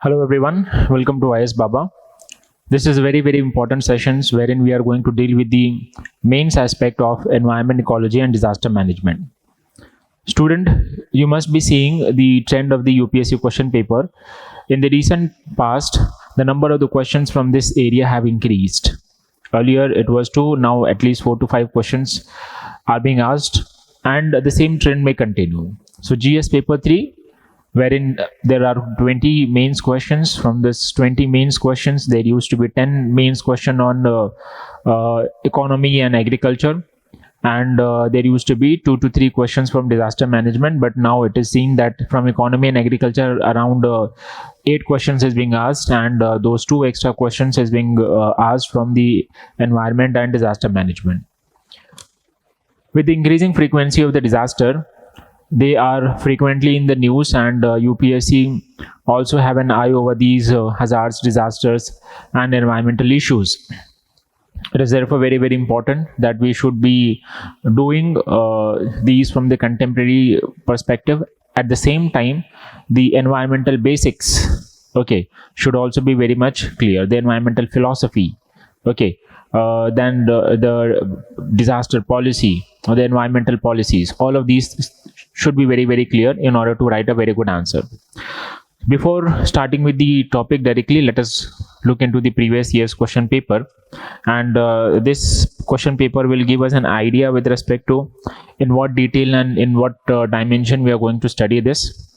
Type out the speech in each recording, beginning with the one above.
Hello everyone, welcome to IS Baba. This is a very important sessions wherein we are going to deal with the main aspect of environment, ecology and disaster management. Student, you must be seeing the trend of the UPSC question paper. In the recent past, the number of the questions from this area have increased. Earlier it was 2, now at least 4 to 5 questions are being asked, and the same trend may continue. So GS paper 3, wherein there are 20 mains questions. From this 20 mains questions, there used to be 10 mains question on economy and agriculture, and there used to be 2 to 3 questions from disaster management. But now it is seen that from economy and agriculture around 8 questions is being asked, and those 2 extra questions is being asked from the environment and disaster management. With the increasing frequency of the disaster, they are frequently in the news, and UPSC also have an eye over these hazards, disasters and environmental issues. It is therefore very important that we should be doing these from the contemporary perspective. At the same time, the environmental basics, okay, should also be very much clear. The environmental philosophy, okay, then the disaster policy or the environmental policies, all of these should be very clear in order to write a very good answer. Before starting with the topic directly, let us look into the previous year's question paper, and this question paper will give us an idea with respect to in what detail and in what dimension we are going to study this.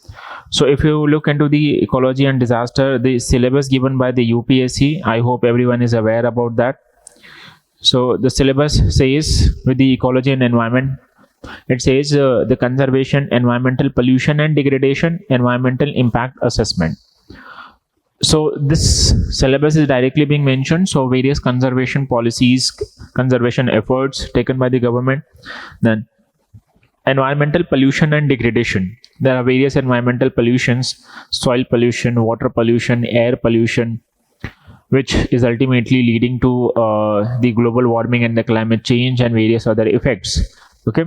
So if you look into the ecology and disaster, the syllabus given by the UPSC, I hope everyone is aware about that. So the syllabus says, with the ecology and environment, it says the conservation, environmental pollution and degradation, environmental impact assessment. So this syllabus is directly being mentioned. So various conservation policies, conservation efforts taken by the government. Then environmental pollution and degradation. There are various environmental pollutions: soil pollution, water pollution, air pollution, which is ultimately leading to the global warming and the climate change and various other effects. Okay.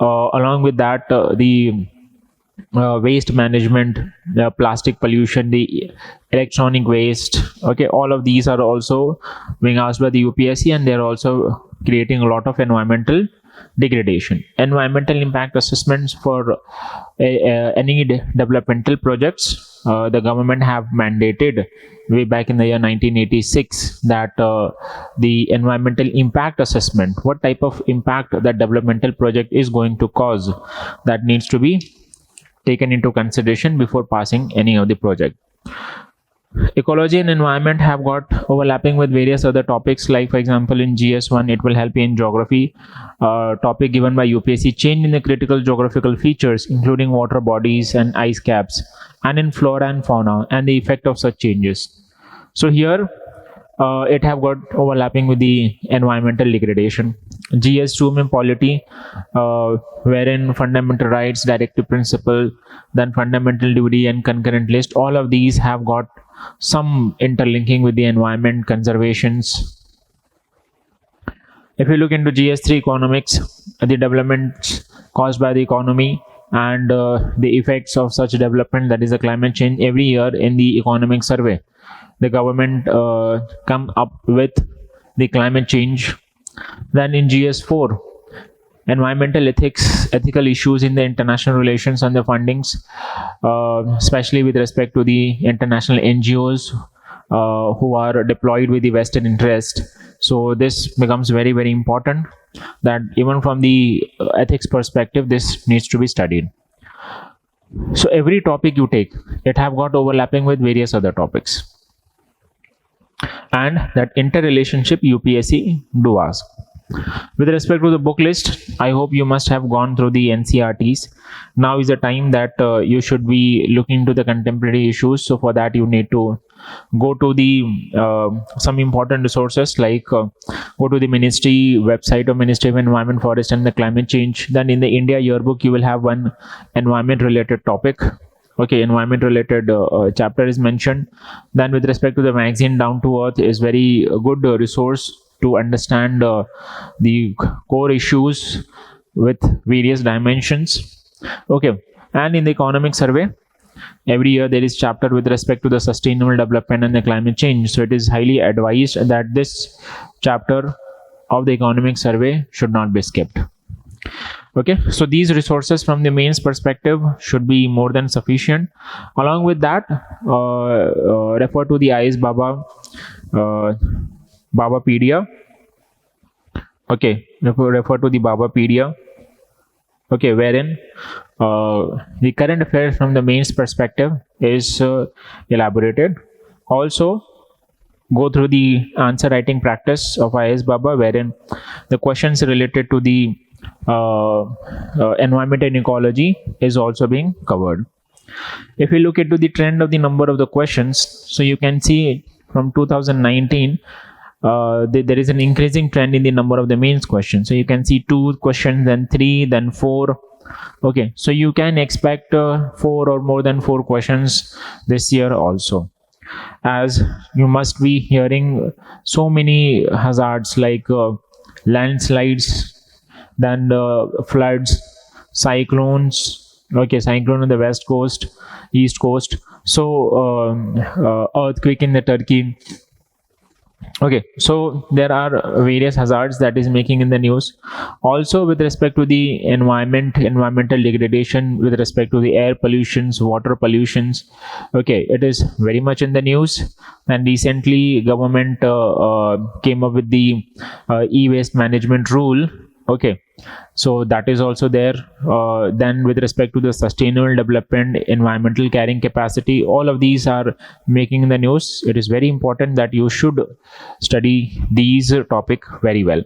Along with that, the waste management, the plastic pollution, the electronic waste, okay, all of these are also being asked by the UPSC, and they are also creating a lot of environmental degradation. Environmental impact assessments for any developmental projects, the government have mandated way back in the year 1986 that the environmental impact assessment, what type of impact that developmental project is going to cause, that needs to be taken into consideration before passing any of the project. Ecology and environment have got overlapping with various other topics, like for example in GS1 it will help you in geography, topic given by UPSC, change in the critical geographical features including water bodies and ice caps, and in flora and fauna and the effect of such changes. So here it have got overlapping with the environmental degradation. GS2 में polity, wherein fundamental rights, directive principle, then fundamental duty and concurrent list, all of these have got some interlinking with the environment conservations. If you look into GS3 economics, the developments caused by the economy and the effects of such development, that is the climate change, every year in the economic survey the government come up with the climate change. Then in GS4, environmental ethics, ethical issues in the international relations and the fundings, especially with respect to the international NGOs who are deployed with the vested interest. So this becomes very important, that even from the ethics perspective this needs to be studied. So every topic you take, it have got overlapping with various other topics, and that interrelationship UPSC do ask. With respect to the book list, I hope you must have gone through the NCRTs. Now is the time that you should be looking into the contemporary issues. So for that you need to go to the some important resources, like go to the ministry website of Ministry of Environment, Forest and the Climate Change. Then in the India yearbook you will have one environment related topic. Okay, environment related chapter is mentioned. Then with respect to the magazine Down to Earth is very good resource to understand the core issues with various dimensions. Okay, and in the economic survey Every year there is chapter with respect to the sustainable development and the climate change. So it is highly advised that this chapter of the economic survey should not be skipped. Okay, so these resources from the mains perspective should be more than sufficient. Along with that, refer to the IS Babapedia. Okay, refer to the Babapedia. Okay, wherein the current affairs from the mains perspective is elaborated. Also, go through the answer writing practice of IS Baba, wherein the questions related to the environment and ecology is also being covered. If you look into the trend of the number of the questions, so you can see from 2019 there is an increasing trend in the number of the mains questions. So you can see 2 questions, then 3, then 4. Okay, so you can expect 4 or more than 4 questions this year also, as you must be hearing so many hazards like landslides, then floods, cyclones. Okay, cyclone on the west coast, east coast. So earthquake in the Turkey. Okay, so there are various hazards that is making in the news. Also, with respect to the environmental degradation, with respect to the air pollutions, water pollutions. Okay, it is very much in the news. And recently government came up with the e-waste management rule. Okay, so that is also there. Then with respect to the sustainable development, environmental carrying capacity, all of these are making the news. It is very important that you should study these topic very well.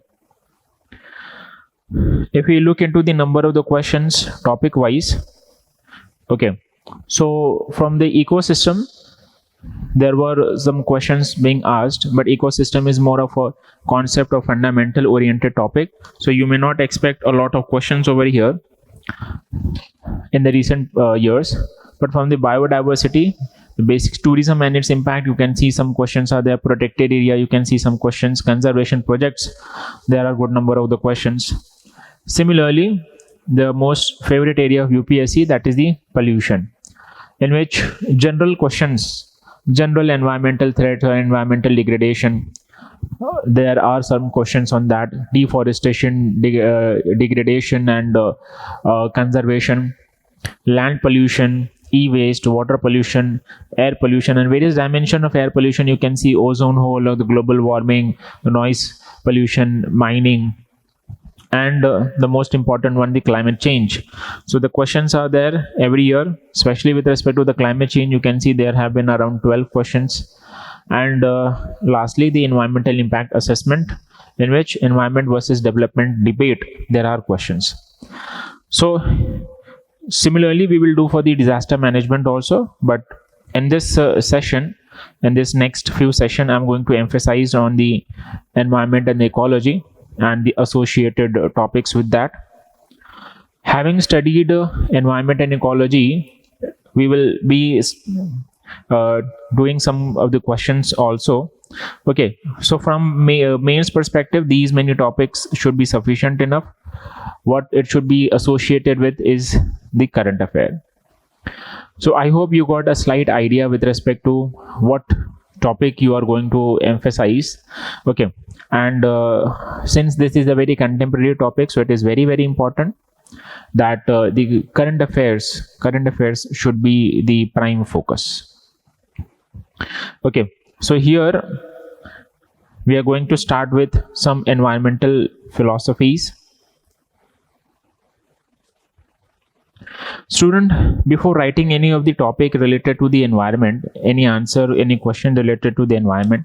If we look into the number of the questions topic wise, okay, so from the ecosystem there were some questions being asked, but ecosystem is more of a concept or fundamental oriented topic, so you may not expect a lot of questions over here in the recent years. But from the biodiversity, the basic tourism and its impact, you can see some questions are there. Protected area, you can see some questions. Conservation projects, there are good number of the questions. Similarly, the most favorite area of UPSC, that is the pollution, in which general questions, general environmental threats or environmental degradation, there are some questions on that. Deforestation, degradation and conservation, land pollution, e-waste, water pollution, air pollution, and various dimensions of air pollution. You can see ozone hole or the global warming, noise pollution, mining, and the most important one, the climate change. So the questions are there every year, especially with respect to the climate change. You can see there have been around 12 questions. And lastly, the environmental impact assessment, in which environment versus development debate, there are questions. So similarly we will do for the disaster management also, but in this session, in this next few session, I'm going to emphasize on the environment and the ecology and the associated topics with that. Having studied environment and ecology, we will be doing some of the questions also. Okay, so from mains perspective, these many topics should be sufficient enough. What it should be associated with is the current affair. So I hope you got a slight idea with respect to what topic you are going to emphasize. Okay, and since this is a very contemporary topic, so it is very, very important that the current affairs should be the prime focus. Okay, so here we are going to start with some environmental philosophies. Student, before writing any of the topic related to the environment, any answer, any question related to the environment,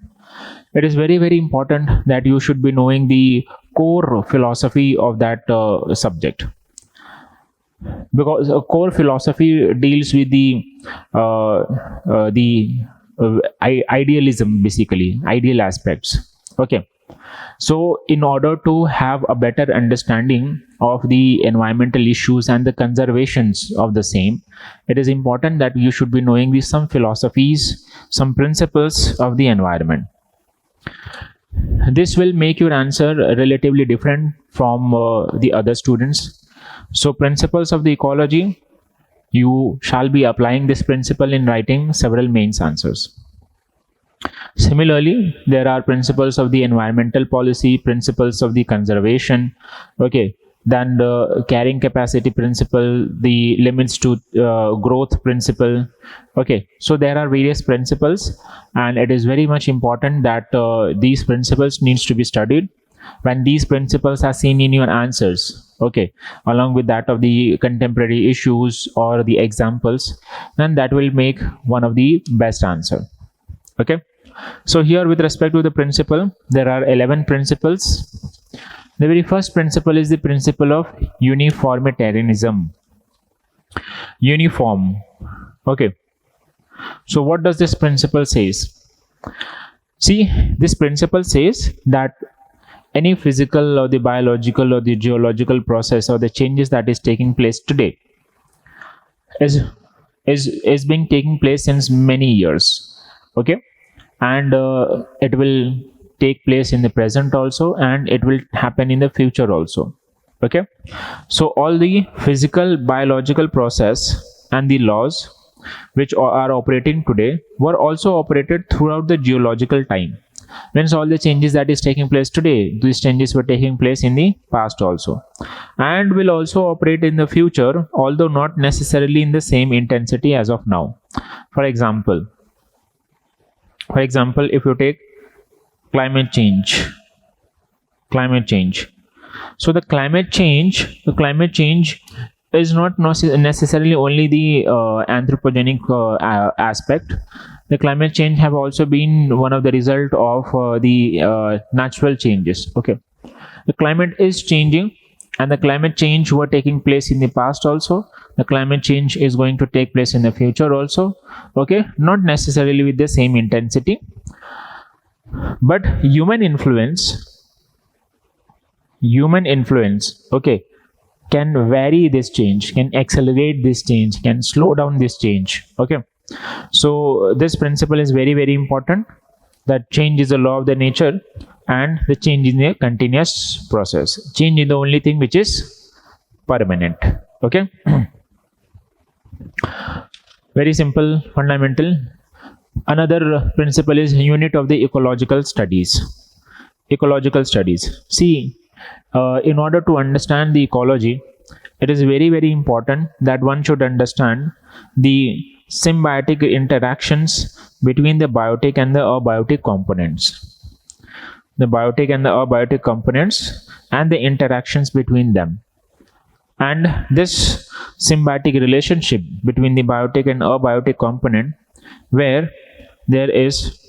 it is very, very important that you should be knowing the core philosophy of that subject, because a core philosophy deals with the idealism, basically ideal aspects. Okay, so in order to have a better understanding of the environmental issues and the conservations of the same, it is important that you should be knowing some philosophies, some principles of the environment. This will make your answer relatively different from the other students. So principles of the ecology, you shall be applying this principle in writing several mains answers. Similarly, there are principles of the environmental policy, principles of the conservation, okay, then the carrying capacity principle, the limits to growth principle, okay. So there are various principles, and it is very much important that these principles needs to be studied. When these principles are seen in your answers, okay, along with that of the contemporary issues or the examples, then that will make one of the best answer, okay. So here, with respect to the principle, there are 11 principles. The very first principle is the principle of uniformitarianism. Uniform. Okay. So what does this principle says? See, this principle says that any physical or the biological or the geological process or the changes that is taking place today is being taking place since many years, okay, and it will take place in the present also, and it will happen in the future also, okay. So all the physical biological process and the laws which are operating today were also operated throughout the geological time. Means all the changes that is taking place today, these changes were taking place in the past also, and will also operate in the future, although not necessarily in the same intensity as of now. For example, if you take climate change. So the climate change is not necessarily only the anthropogenic aspect. The climate change have also been one of the result of the natural changes, okay. The climate is changing, and the climate change were taking place in the past also. The climate change is going to take place in the future also, okay, not necessarily with the same intensity, but human influence, okay, can vary this change, can accelerate this change, can slow down this change, okay. So this principle is very, very important, that change is a law of the nature, and the change is a continuous process. Change is the only thing which is permanent, okay. Very simple, fundamental. Another principle is unit of the ecological studies. See, in order to understand the ecology, it is very, very important that one should understand the symbiotic interactions between the biotic and the abiotic components. The biotic and the abiotic components and the interactions between them. And this symbiotic relationship between the biotic and abiotic component, where there is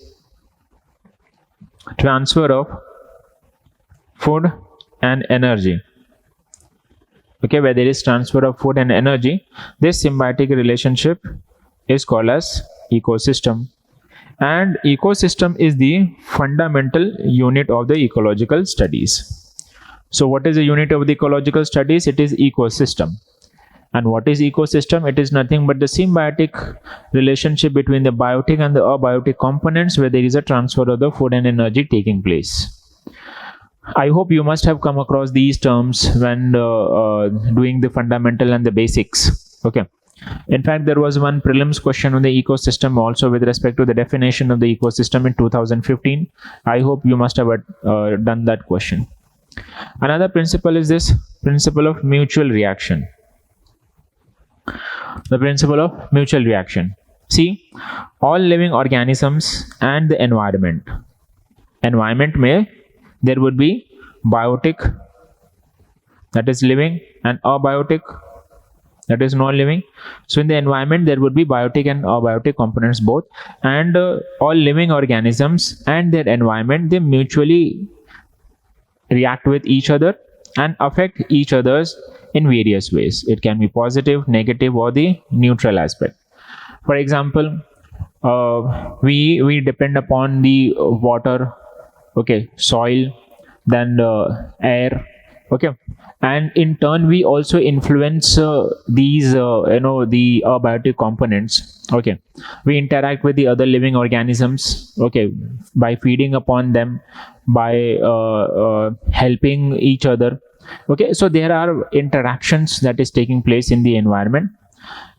transfer of food and energy, okay, where there is transfer of food and energy, this symbiotic relationship is called as ecosystem. And ecosystem is the fundamental unit of the ecological studies. So what is the unit of the ecological studies? It is ecosystem. And what is ecosystem? It is nothing but the symbiotic relationship between the biotic and the abiotic components, where there is a transfer of the food and energy taking place. I hope you must have come across these terms when doing the fundamental and the basics, okay. In fact, there was one prelims question on the ecosystem also with respect to the definition of the ecosystem in 2015. I hope you must have done that question. Another principle is this principle of mutual reaction. The principle of mutual reaction. See, all living organisms and the environment may, there would be biotic, that is living, and abiotic, that is non-living. So in the environment there would be biotic and abiotic components both, and all living organisms and their environment, they mutually react with each other and affect each others in various ways. It can be positive, negative, or the neutral aspect. For example, we depend upon the water, okay, soil, then air, okay, and in turn we also influence these the abiotic components, okay. We interact with the other living organisms, okay, by feeding upon them, by helping each other, okay. So there are interactions that is taking place in the environment,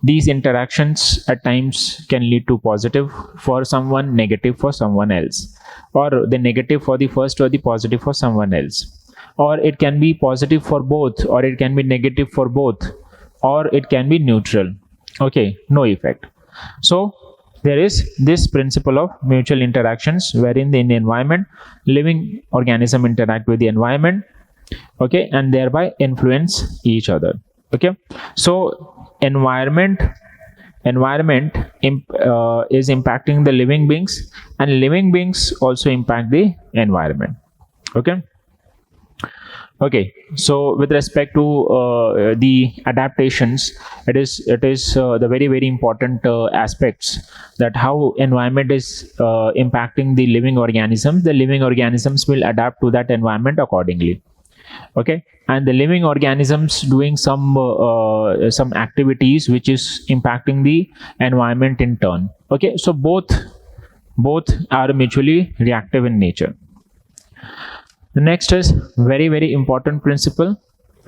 These interactions at times can lead to positive for someone, negative for someone else, or the negative for the first or the positive for someone else, or it can be positive for both, or it can be negative for both, or it can be neutral. Okay, no effect. So there is this principle of mutual interactions, wherein in the environment, living organism interact with the environment, okay, and thereby influence each other. Okay, so environment is impacting the living beings, and living beings also impact the environment. Okay. Okay, so with respect to the adaptations, it is the very important aspects, that how environment is impacting the living organisms. The living organisms will adapt to that environment accordingly. Okay, and the living organisms doing some activities which is impacting the environment in turn. Okay, so both are mutually reactive in nature. The next is very important principle,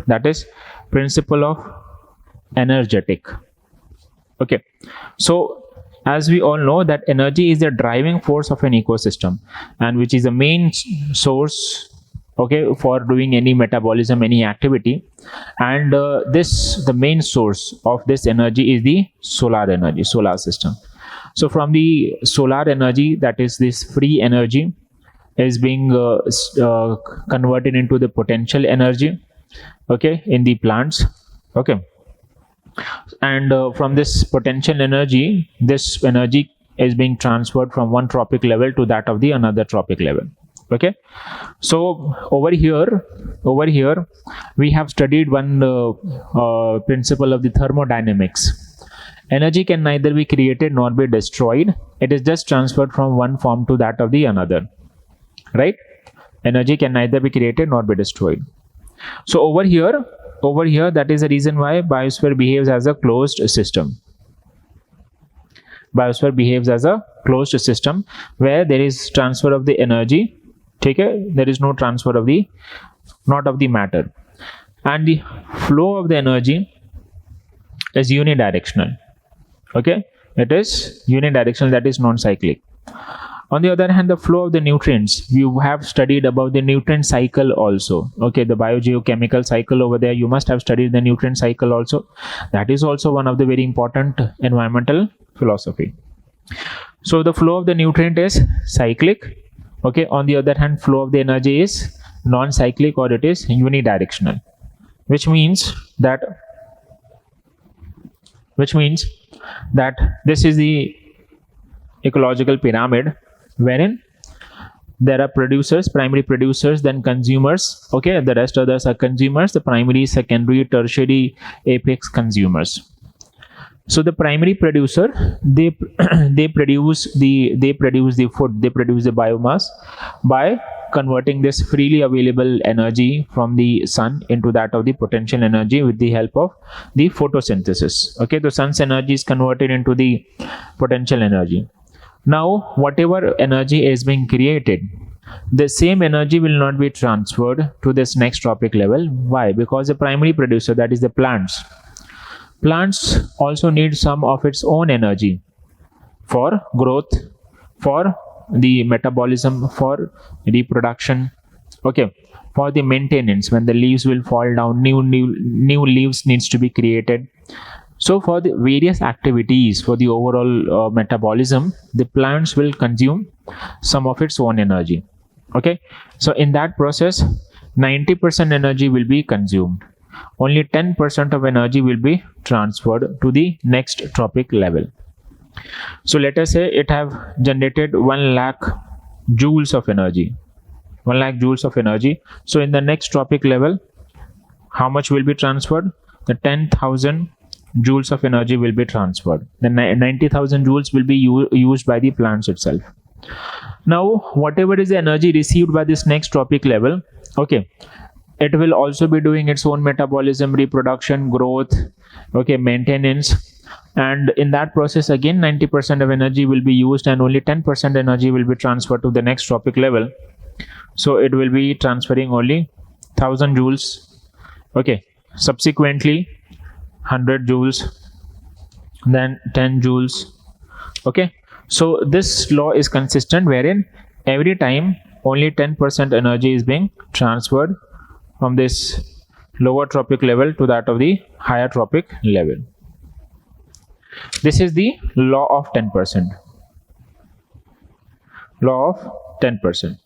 that is principle of energetic. Okay, so as we all know that energy is the driving force of an ecosystem, and which is the main source, okay, for doing any metabolism, any activity. And the main source of this energy is the solar energy, solar system. So from the solar energy, that is this free energy, is being converted into the potential energy, okay, in the plants. Okay, and from this potential energy, this energy is being transferred from one tropic level to that of the another tropic level. Okay, so over here we have studied one principle of the thermodynamics. Energy can neither be created nor be destroyed, it is just transferred from one form to that of the another. Right? Energy can neither be created nor be destroyed. So over here, that is the reason why biosphere behaves as a closed system. Biosphere behaves as a closed system where there is transfer of the energy. Okay? There is no transfer of the, not of the matter, and the flow of the energy is unidirectional. Okay, it is unidirectional, that is non-cyclic. On the other hand, the flow of the nutrients, you have studied about the nutrient cycle also. Okay, the biogeochemical cycle over there, you must have studied the nutrient cycle also. That is also one of the very important environmental philosophy. So the flow of the nutrient is cyclic. Okay, on the other hand, flow of the energy is non-cyclic, or it is unidirectional, which means that this is the ecological pyramid, wherein there are producers, primary producers, then consumers. Okay, the rest others are consumers, the primary, secondary, tertiary, apex consumers. So the primary producer, they produce the food, they produce the biomass by converting this freely available energy from the sun into that of the potential energy with the help of the photosynthesis. Okay, the sun's energy is converted into the potential energy. Now whatever energy is being created, the same energy will not be transferred to this next tropic level. Why? Because the primary producer, that is the plants also need some of its own energy for growth, for the metabolism, for reproduction. Okay, for the maintenance, when the leaves will fall down, new leaves needs to be created. So for the various activities, for the overall metabolism, the plants will consume some of its own energy. Okay, so in that process 90% energy will be consumed, only 10% of energy will be transferred to the next tropic level. So let us say it have generated 1 lakh joules of energy, 1 lakh joules of energy. So in the next tropic level, how much will be transferred? The 10,000 joules of energy will be transferred. The 90,000 joules will be used by the plants itself. Now whatever is the energy received by this next tropic level, okay, it will also be doing its own metabolism, reproduction, growth, okay, maintenance. And in that process again 90% of energy will be used, and only 10% energy will be transferred to the next tropic level. So it will be transferring only 1000 joules. Okay, subsequently 100 joules, then 10 joules. Okay, so this law is consistent, wherein every time only 10% energy is being transferred from this lower tropic level to that of the higher tropic level. This is the law of 10%. Law of 10%.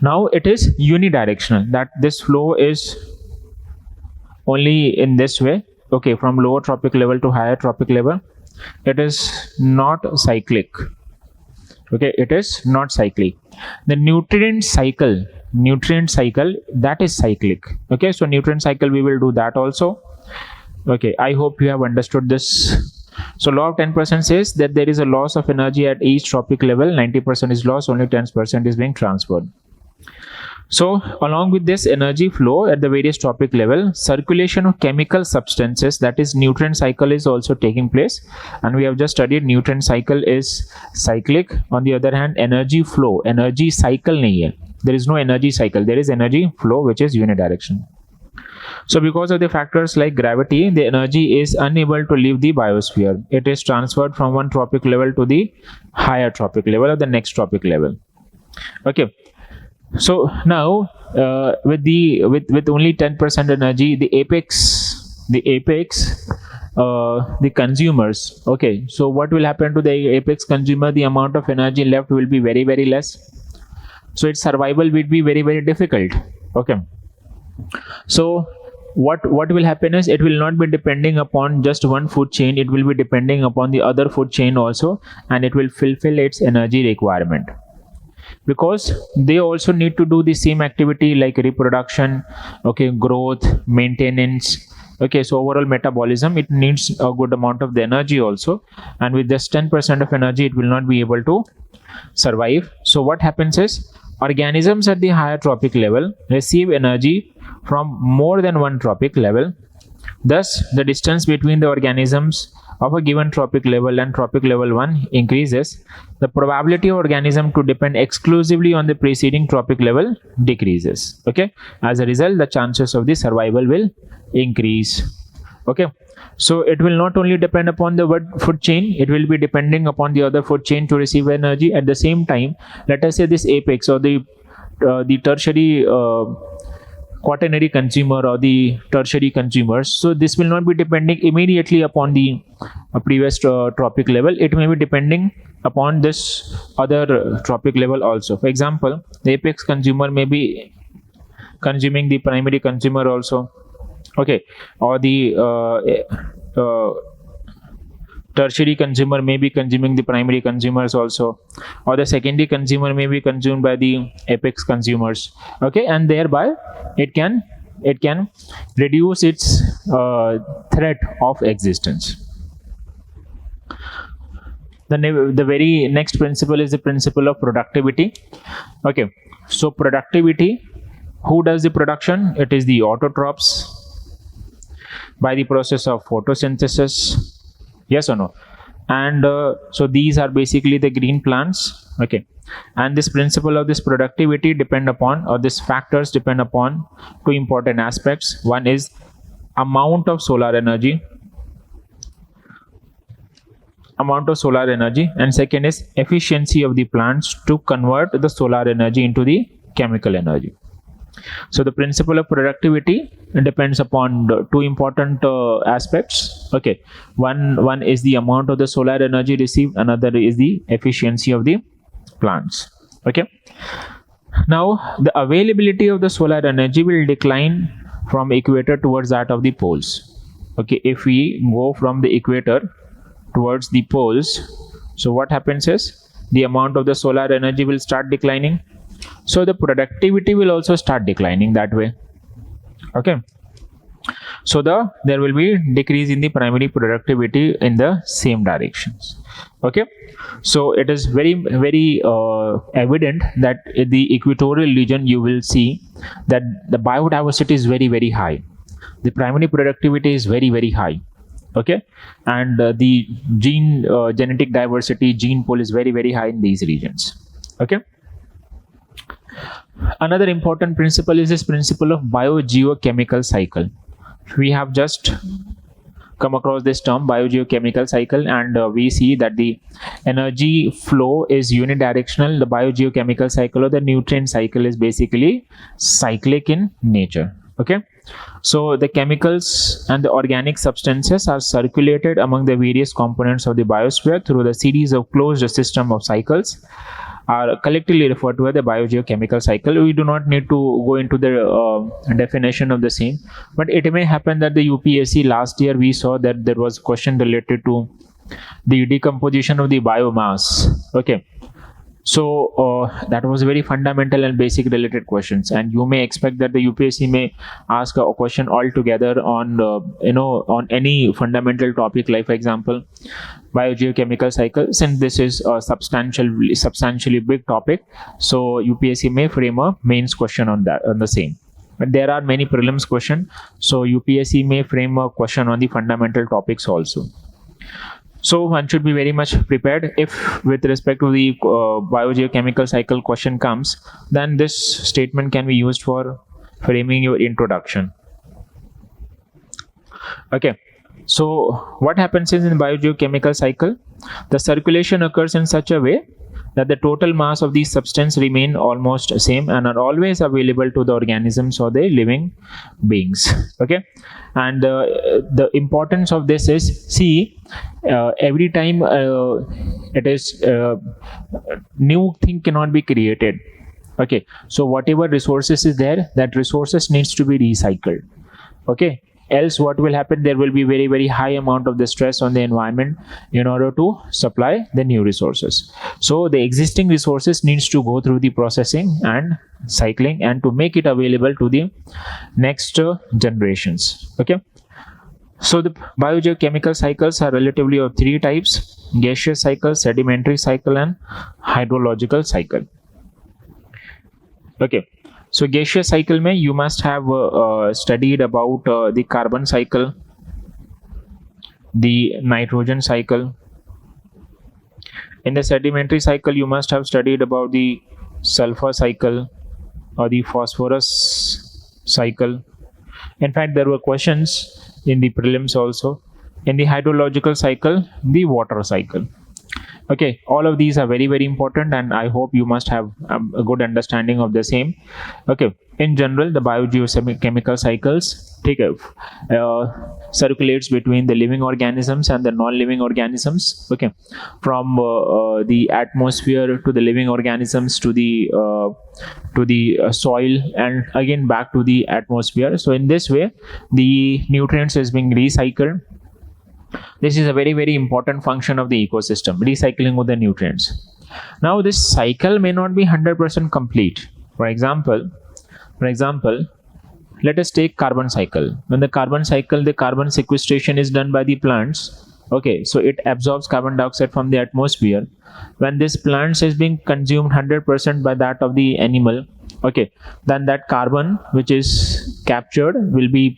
Now it is unidirectional, that this flow is only in this way. Okay, from lower tropic level to higher tropic level. It is not cyclic. Okay, it is not cyclic. The nutrient cycle, that is cyclic. Okay, so nutrient cycle, we will do that also. Okay, I hope you have understood this. So law of 10% says that there is a loss of energy at each tropic level. 90% is lost, only 10% is being transferred. So along with this energy flow at the various tropic level, circulation of chemical substances, that is nutrient cycle, is also taking place, and we have just studied nutrient cycle is cyclic. On the other hand, energy flow, energy cycle nahi hai. There is no energy cycle, there is energy flow, which is unidirectional. So because of the factors like gravity, the energy is unable to leave the biosphere. It is transferred from one tropic level to the higher tropic level or the next tropic level. Okay. So now with only 10% energy, the consumers. Okay, so what will happen to the apex consumer? The amount of energy left will be very, very less. So its survival will be very, very difficult. Okay. So what will happen is, it will not be depending upon just one food chain. It will be depending upon the other food chain also, and it will fulfill its energy requirement, because they also need to do the same activity like reproduction, okay, growth, maintenance. Okay, so overall metabolism, it needs a good amount of the energy also, and with just 10% of energy, it will not be able to survive. So what happens is, organisms at the higher tropic level receive energy from more than one tropic level. Thus, the distance between the organisms of a given tropic level and tropic level 1 increases. The probability of organism to depend exclusively on the preceding tropic level decreases. Okay, as a result, the chances of the survival will increase. Okay, so it will not only depend upon the food chain, it will be depending upon the other food chain to receive energy. At the same time, let us say this apex or the tertiary quaternary consumer or the tertiary consumers, so this will not be depending immediately upon the previous tropic level. It may be depending upon this other tropic level also. For example, the apex consumer may be consuming the primary consumer also. Okay, or the tertiary consumer may be consuming the primary consumers also, or the secondary consumer may be consumed by the apex consumers. Okay, and thereby it can reduce its threat of existence. The very next principle is the principle of productivity. Okay, so productivity, who does the production? It is the autotrophs by the process of photosynthesis. Yes or no? And so these are basically the green plants. Okay, and this principle of this productivity depend upon, or these factors depend upon, two important aspects. One is amount of solar energy, and second is efficiency of the plants to convert the solar energy into the chemical energy. So the principle of productivity depends upon the two important aspects. Okay, one is the amount of the solar energy received, another is the efficiency of the plants. Okay, now the availability of the solar energy will decline from equator towards that of the poles. Okay, if we go from the equator towards the poles, so what happens is, the amount of the solar energy will start declining, so the productivity will also start declining that way. Okay, so there will be decrease in the primary productivity in the same directions. Okay, so it is very, very evident that in the equatorial region you will see that the biodiversity is very, very high, the primary productivity is very, very high. Okay, and the genetic diversity, gene pool is very, very high in these regions. Okay, another important principle is this principle of biogeochemical cycle. We have just come across this term biogeochemical cycle, and we see that the energy flow is unidirectional. The biogeochemical cycle or the nutrient cycle is basically cyclic in nature. Okay, so the chemicals and the organic substances are circulated among the various components of the biosphere through the series of closed system of cycles are collectively referred to as the biogeochemical cycle. We do not need to go into the definition of the same, but it may happen that the UPSC last year we saw that there was a question related to the decomposition of the biomass. Okay, so that was very fundamental and basic related questions, and you may expect that the UPSC may ask a question altogether on on any fundamental topic, like for example biogeochemical cycle. Since this is a substantially big topic, so UPSC may frame a mains question on the same. But there are many prelims question, so UPSC may frame a question on the fundamental topics also. So one should be very much prepared. If with respect to the biogeochemical cycle question comes, then this statement can be used for framing your introduction. Okay, so what happens is in biogeochemical cycle, the circulation occurs in such a way that the total mass of these substance remain almost same and are always available to the organisms or the living beings. Okay, and the importance of this is, see, every time it is new thing cannot be created. Okay, so whatever resources is there, that resources needs to be recycled. Okay, else what will happen, there will be very high amount of the stress on the environment in order to supply the new resources. So the existing resources needs to go through the processing and cycling and to make it available to the next generations. Okay, so the biogeochemical cycles are relatively of three types: gaseous cycle, sedimentary cycle, and hydrological cycle. Okay, so gaseous cycle mein you must have studied about the carbon cycle, the nitrogen cycle. In the sedimentary cycle you must have studied about the sulfur cycle or the phosphorus cycle. In fact, there were questions in the prelims also. In the hydrological cycle, the water cycle. Okay, all of these are very important, and I hope you must have a good understanding of the same. Okay, in general, the biogeochemical cycles circulates between the living organisms and the non-living organisms. Okay, from the atmosphere to the living organisms to the soil, and again back to the atmosphere. So in this way, the nutrients is being recycled. This is a very important function of the ecosystem, recycling of the nutrients. Now this cycle may not be 100% complete. For example, let us take carbon cycle. When the carbon cycle, the carbon sequestration is done by the plants. Okay, so it absorbs carbon dioxide from the atmosphere. When this plants is being consumed 100% by that of the animal, okay, then that carbon which is captured will be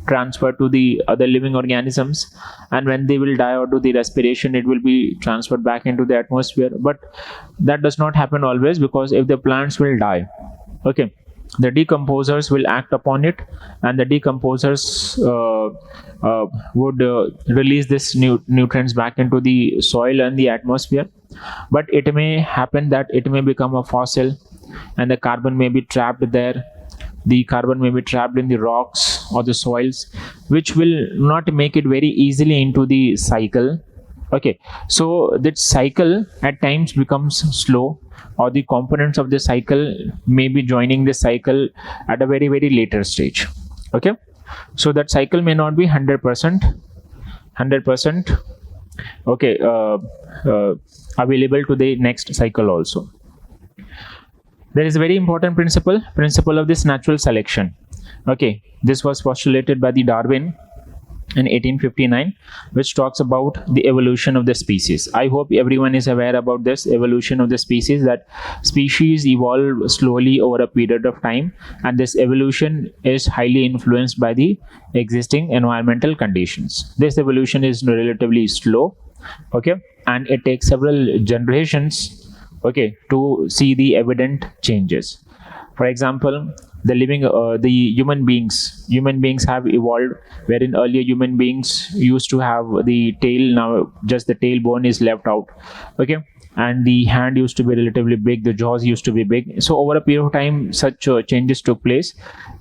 transferred to the other living organisms, and when they will die or do the respiration, it will be transferred back into the atmosphere. But that does not happen always, because if the plants will die, okay, the decomposers will act upon it, and the decomposers would release this nutrients back into the soil and the atmosphere. But it may happen that it may become a fossil, and the carbon may be trapped there. The carbon may be trapped in the rocks or the soils, which will not make it very easily into the cycle. Okay, so that cycle at times becomes slow, or the components of the cycle may be joining the cycle at a very later stage. Okay, so that cycle may not be 100% okay available to the next cycle also. There is a very important principle of this natural selection. Okay, this was postulated by the Darwin in 1859, which talks about the evolution of the species. I hope everyone is aware about this evolution of the species, that species evolve slowly over a period of time, and this evolution is highly influenced by the existing environmental conditions. This evolution is relatively slow, okay, and it takes several generations, okay, to see the evident changes. For example, the human beings have evolved, wherein earlier human beings used to have the tail, now just the tailbone is left out. Okay, and the hand used to be relatively big, the jaws used to be big. So over a period of time, such changes took place,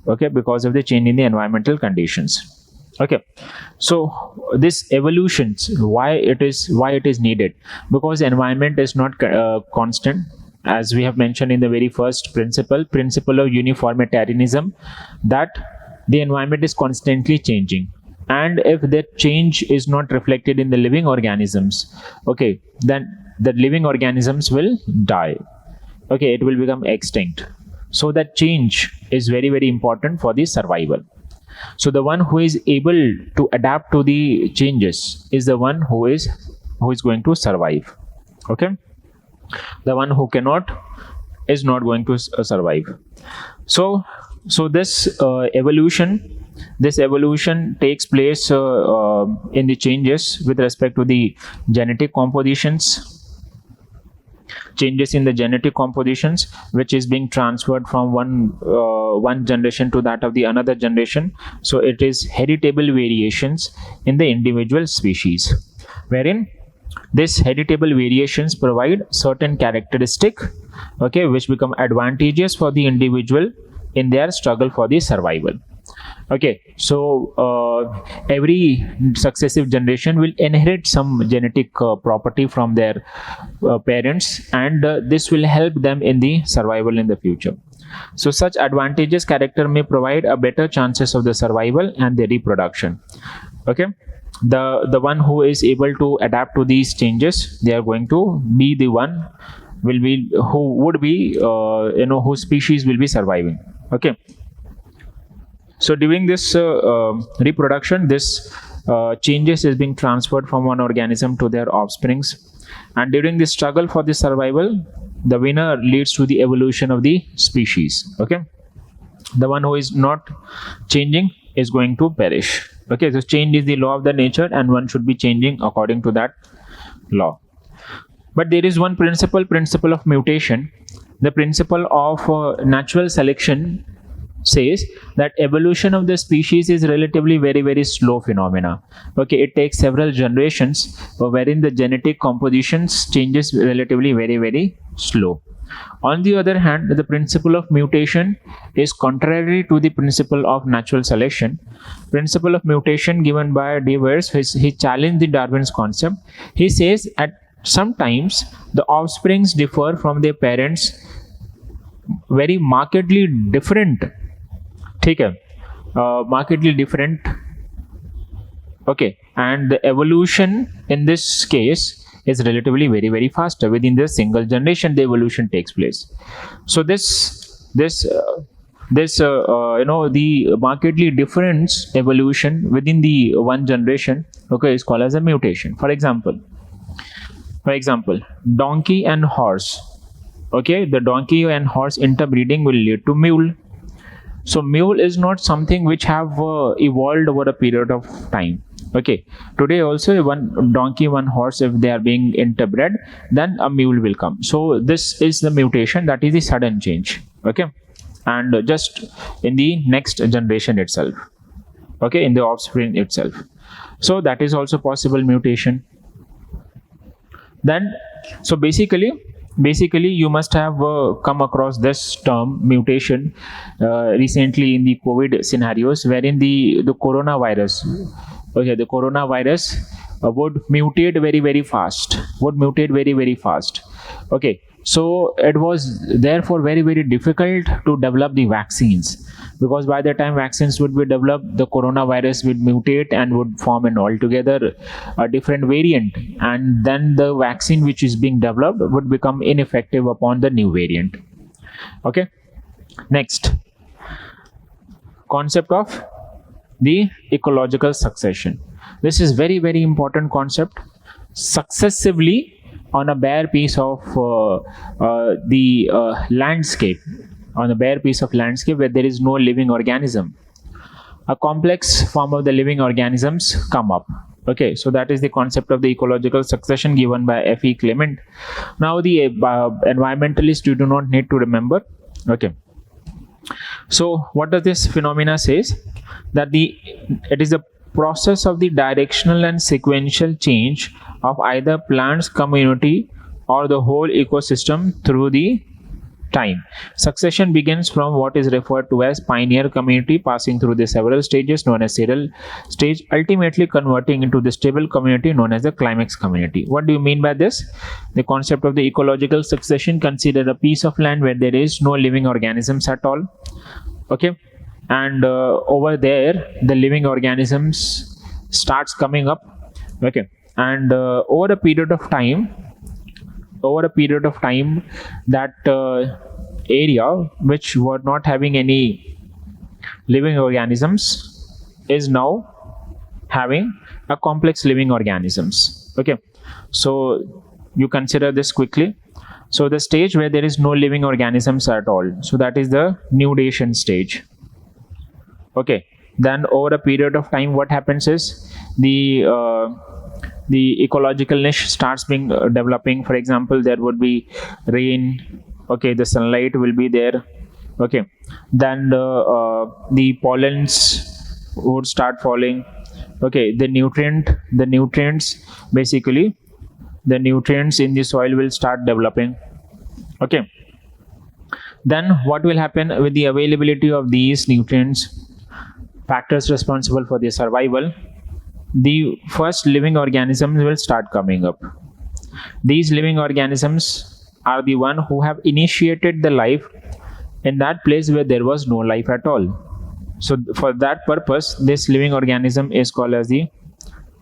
okay, because of the change in the environmental conditions. Okay, so this evolutions, why it is needed, because environment is not constant, as we have mentioned in the very first principle of uniformitarianism, that the environment is constantly changing, and if that change is not reflected in the living organisms, okay, then the living organisms will die, okay, it will become extinct. So that change is very, very important for the survival. So the one who is able to adapt to the changes is the one who is going to survive. Okay, the one who cannot is not going to survive. So this evolution takes place in the changes with respect to the genetic compositions, changes in the genetic compositions, which is being transferred from one generation to that of the another generation. So it is heritable variations in the individual species, wherein these heritable variations provide certain characteristic, okay, which become advantageous for the individual in their struggle for the survival. Okay, so every successive generation will inherit some genetic property from their parents, and this will help them in the survival in the future. So such advantageous character may provide a better chances of the survival and the reproduction. Okay, the one who is able to adapt to these changes, they are going to be the one who would be whose species will be surviving. Okay, so during this reproduction, this changes is being transferred from one organism to their offsprings, and during the struggle for the survival, the winner leads to the evolution of the species. Okay, the one who is not changing is going to perish. Okay, so change is the law of the nature, and one should be changing according to that law. But there is one principle of mutation. The principle of natural selection says that evolution of the species is relatively very, very slow phenomena. Okay, it takes several generations, wherein the genetic compositions changes relatively very, very slow. On the other hand, the principle of mutation is contrary to the principle of natural selection. Principle of mutation given by Devers, he challenged the Darwin's concept. He says at sometimes the offsprings differ from their parents very markedly different. Markedly different. Okay, and the evolution in this case is relatively very, very faster. Within the single generation, the evolution takes place. So the markedly different evolution within the one generation, okay, is called as a mutation. For example, donkey and horse. Okay, the donkey and horse interbreeding will lead to mule. So mule is not something which have evolved over a period of time. Okay, today also one donkey, one horse, if they are being interbred, then a mule will come. So this is the mutation, that is the sudden change. Okay, and just in the next generation itself. Okay, in the offspring itself. So that is also possible mutation. Then, so basically you must have come across this term mutation recently in the COVID scenarios, wherein the coronavirus, okay, the coronavirus would mutate very, very fast, okay. So it was therefore very, very difficult to develop the vaccines, because by the time vaccines would be developed, the coronavirus would mutate and would form an altogether a different variant, and then the vaccine which is being developed would become ineffective upon the new variant. Okay, next, concept of the ecological succession. This is very, very important concept. Successively on a bare piece of landscape, on a bare piece of landscape where there is no living organism, a complex form of the living organisms come up. Okay, so that is the concept of the ecological succession given by F.E. Clement. Now the environmentalists, you do not need to remember. Okay, So what does this phenomena says? That it is a process of the directional and sequential change of either plants community or the whole ecosystem through the time. Succession begins from what is referred to as pioneer community, passing through the several stages known as serial stage, ultimately converting into the stable community known as the climax community. What do you mean by this? The concept of the ecological succession: consider a piece of land where there is no living organisms at all. Okay, and over there the living organisms starts coming up. Okay, and over a period of time, that area which were not having any living organisms is now having a complex living organisms. Okay, so you consider this quickly. So the stage where there is no living organisms at all, so that is the nudation stage. Okay, then over a period of time what happens is the ecological niche starts being developing. For example, there would be rain. Okay, the sunlight will be there. Okay, then the pollens would start falling. Okay, the nutrients, basically the nutrients in the soil will start developing. Okay, then what will happen with the availability of these nutrients, factors responsible for their survival? The first living organisms will start coming up. These living organisms are the one who have initiated the life in that place where there was no life at all. So for that purpose, this living organism is called as the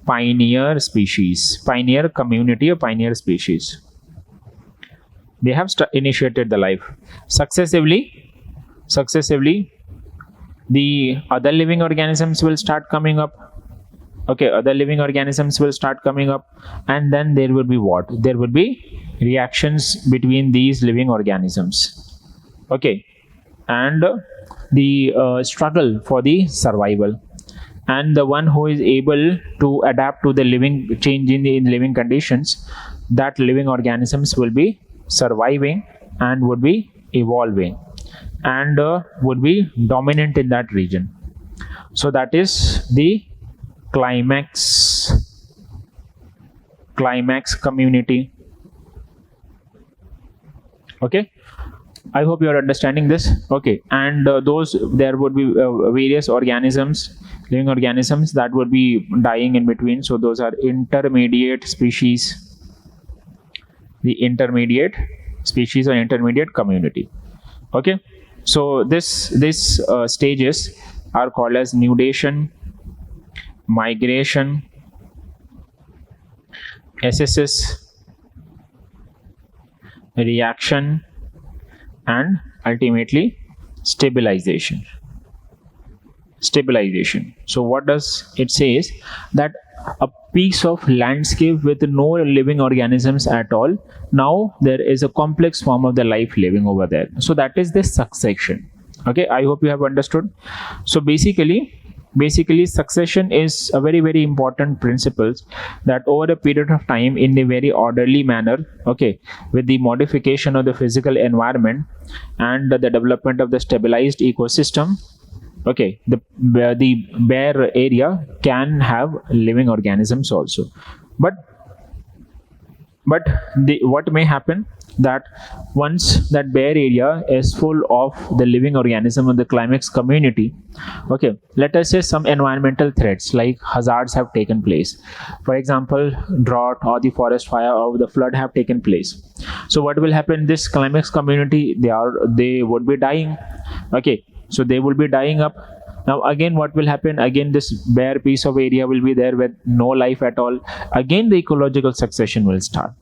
pioneer species, pioneer community or pioneer species. They have initiated the life. Successively, the other living organisms will start coming up. Okay, other living organisms will start coming up, and then there will be what? There will be reactions between these living organisms. Okay, and the struggle for the survival, and the one who is able to adapt to the living change in the living conditions, that living organisms will be surviving and would be evolving and would be dominant in that region. So that is the climax community. Okay, I hope you are understanding this. Okay, and those there would be various organisms, living organisms, that would be dying in between. So those are intermediate species, the intermediate species or intermediate community. Okay, so this stages are called as nudation, migration, SSS, reaction, and ultimately stabilization. So what does it say is that a piece of landscape with no living organisms at all, now there is a complex form of the life living over there. So that is the succession. Okay, I hope you have understood. So basically succession is a very, very important principle that over a period of time, in a very orderly manner, okay, with the modification of the physical environment and the development of the stabilized ecosystem, okay, the bare area can have living organisms also. But what may happen, that once that bare area is full of the living organism and the climax community, okay, let us say some environmental threats like hazards have taken place. For example, drought or the forest fire or the flood have taken place. So what will happen? This climax community, they would be dying. Okay, so they will be dying up. Now again, what will happen? Again, this bare piece of area will be there with no life at all. Again, the ecological succession will start.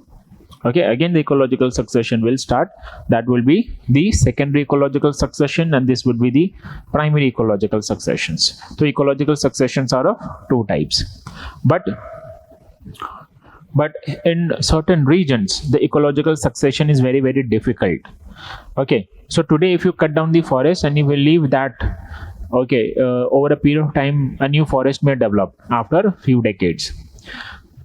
Okay, again the ecological succession will start. That will be the secondary ecological succession, and this would be the primary ecological successions. So ecological successions are of two types, but in certain regions the ecological succession is very, very difficult. Okay, so today if you cut down the forest and you will leave that, okay, over a period of time a new forest may develop after a few decades.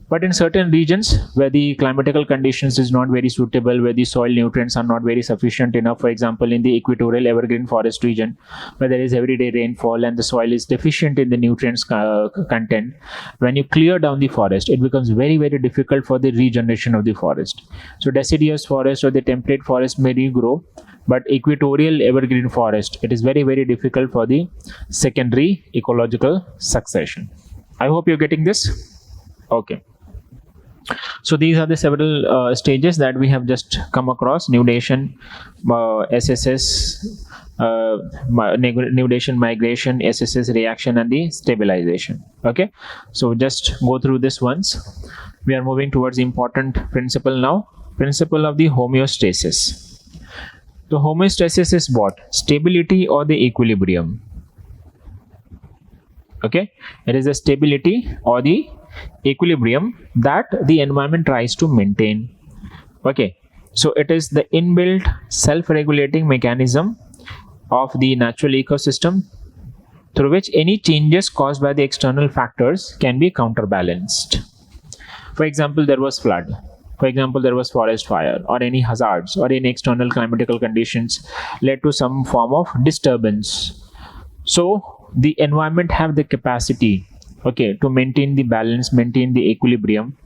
But in certain regions where the climatical conditions is not very suitable, where the soil nutrients are not very sufficient enough, for example, in the equatorial evergreen forest region, where there is everyday rainfall and the soil is deficient in the nutrients content, when you clear down the forest, it becomes very, very difficult for the regeneration of the forest. So deciduous forest or the temperate forest may regrow, but equatorial evergreen forest, it is very, very difficult for the secondary ecological succession. I hope you're getting this. Okay. So these are the several stages that we have just come across: nudation, SSS, nudation, migration, SSS, reaction, and the stabilization. Okay, so just go through this once. We are moving towards the important principle now. Principle of the homeostasis. The homeostasis is what? Stability or the equilibrium. Okay, it is the stability or the equilibrium that the environment tries to maintain. Okay, so it is the inbuilt self-regulating mechanism of the natural ecosystem through which any changes caused by the external factors can be counterbalanced. For example, there was flood. For example, there was forest fire, or any hazards or any external climatical conditions led to some form of disturbance. So the environment have the capacity, okay, to maintain the balance, maintain the equilibrium,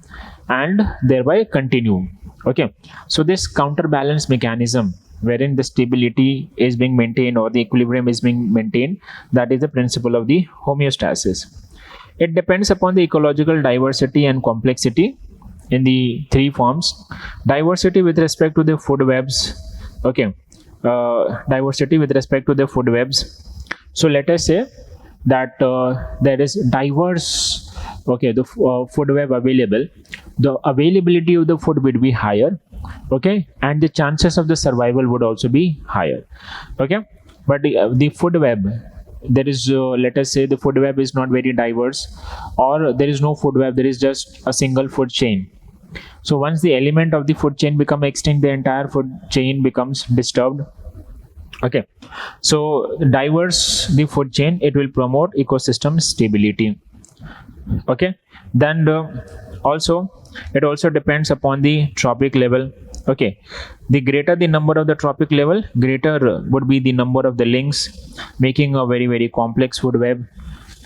and thereby continue. Okay, so this counterbalance mechanism wherein the stability is being maintained or the equilibrium is being maintained, that is the principle of the homeostasis. It depends upon the ecological diversity and complexity in the three forms. Diversity with respect to the food webs. Okay, diversity with respect to the food webs. So let us say that there is diverse, okay, the food web available. The availability of the food would be higher, okay, and the chances of the survival would also be higher. Okay, but the food web, there is let us say the food web is not very diverse, or there is no food web, there is just a single food chain. So once the element of the food chain become extinct, the entire food chain becomes disturbed. Okay, so diverse the food chain, it will promote ecosystem stability. Okay, then also it also depends upon the trophic level. Okay, the greater the number of the trophic level, greater would be the number of the links, making a very, very complex food web.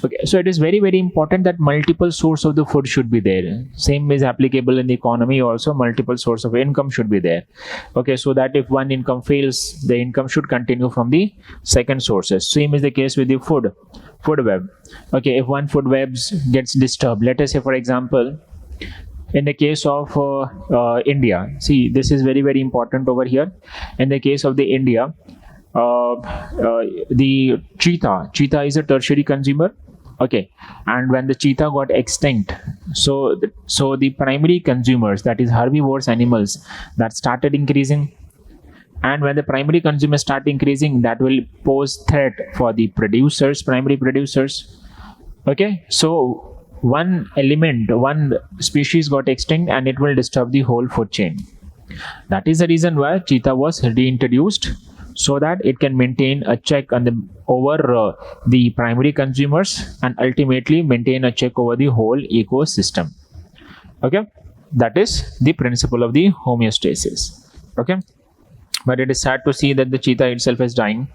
Okay, so it is very, very important that multiple source of the food should be there. Same is applicable in the economy also. Multiple source of income should be there. Okay, so that if one income fails, the income should continue from the second sources. Same is the case with the food web. Okay, if one food web gets disturbed, let us say for example, in the case of India, see, this is very, very important over here. In the case of the India, the cheetah is a tertiary consumer. Okay, and when the cheetah got extinct, so the primary consumers, that is herbivores animals, that started increasing. And when the primary consumers start increasing, that will pose threat for the primary producers. Okay, so one element, one species got extinct and it will disturb the whole food chain. That is the reason why cheetah was reintroduced, so that it can maintain a check on over the primary consumers and ultimately maintain a check over the whole ecosystem. Okay, that is the principle of the homeostasis. Okay, but it is sad to see that the cheetah itself is dying.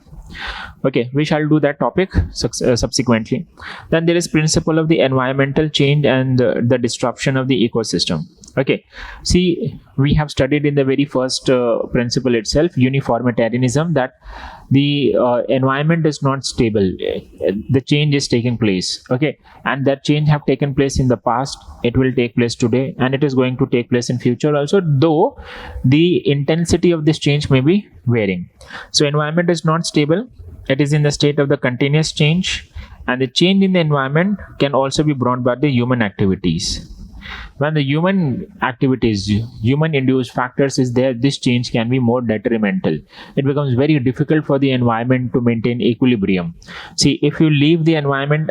Okay, we shall do that topic subsequently. Then there is principle of the environmental change and the disruption of the ecosystem. Okay, see, we have studied in the very first principle itself, uniformitarianism, that the environment is not stable. The change is taking place. Okay, and that change have taken place in the past, it will take place today, and it is going to take place in future also, though the intensity of this change may be varying. So environment is not stable, it is in the state of the continuous change, and the change in the environment can also be brought by the human activities. When the human activities, human induced factors is there, this change can be more detrimental. It becomes very difficult for the environment to maintain equilibrium. See, if you leave the environment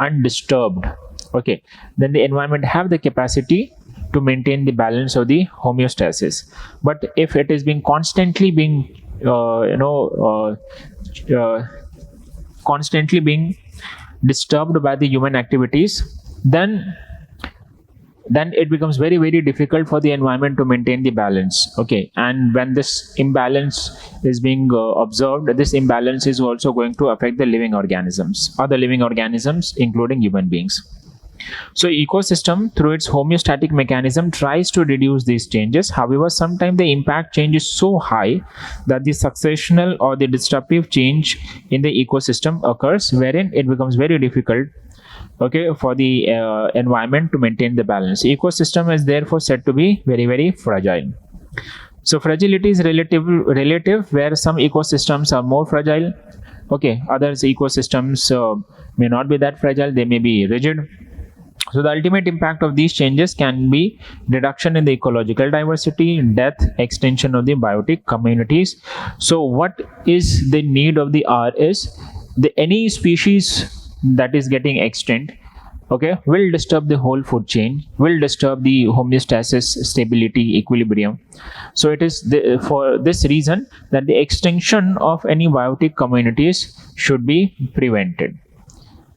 undisturbed, okay, then the environment have the capacity to maintain the balance of the homeostasis. But if it is being constantly being constantly being disturbed by the human activities, then then it becomes very difficult for the environment to maintain the balance. Okay, and when this imbalance is being observed, this imbalance is also going to affect the living organisms, other living organisms including human beings. So ecosystem through its homeostatic mechanism tries to reduce these changes. However, sometimes the impact change is so high that the successional or the disruptive change in the ecosystem occurs, wherein it becomes very difficult, okay, for the environment to maintain the balance. Ecosystem is therefore said to be very fragile. So fragility is relative, where some ecosystems are more fragile. Okay, others ecosystems may not be that fragile, they may be rigid. So the ultimate impact of these changes can be reduction in the ecological diversity, death, extinction of the biotic communities. So what is the need of the hour is any species that is getting extinct, okay, will disturb the whole food chain, will disturb the homeostasis, stability, equilibrium. So it is for this reason that the extinction of any biotic communities should be prevented.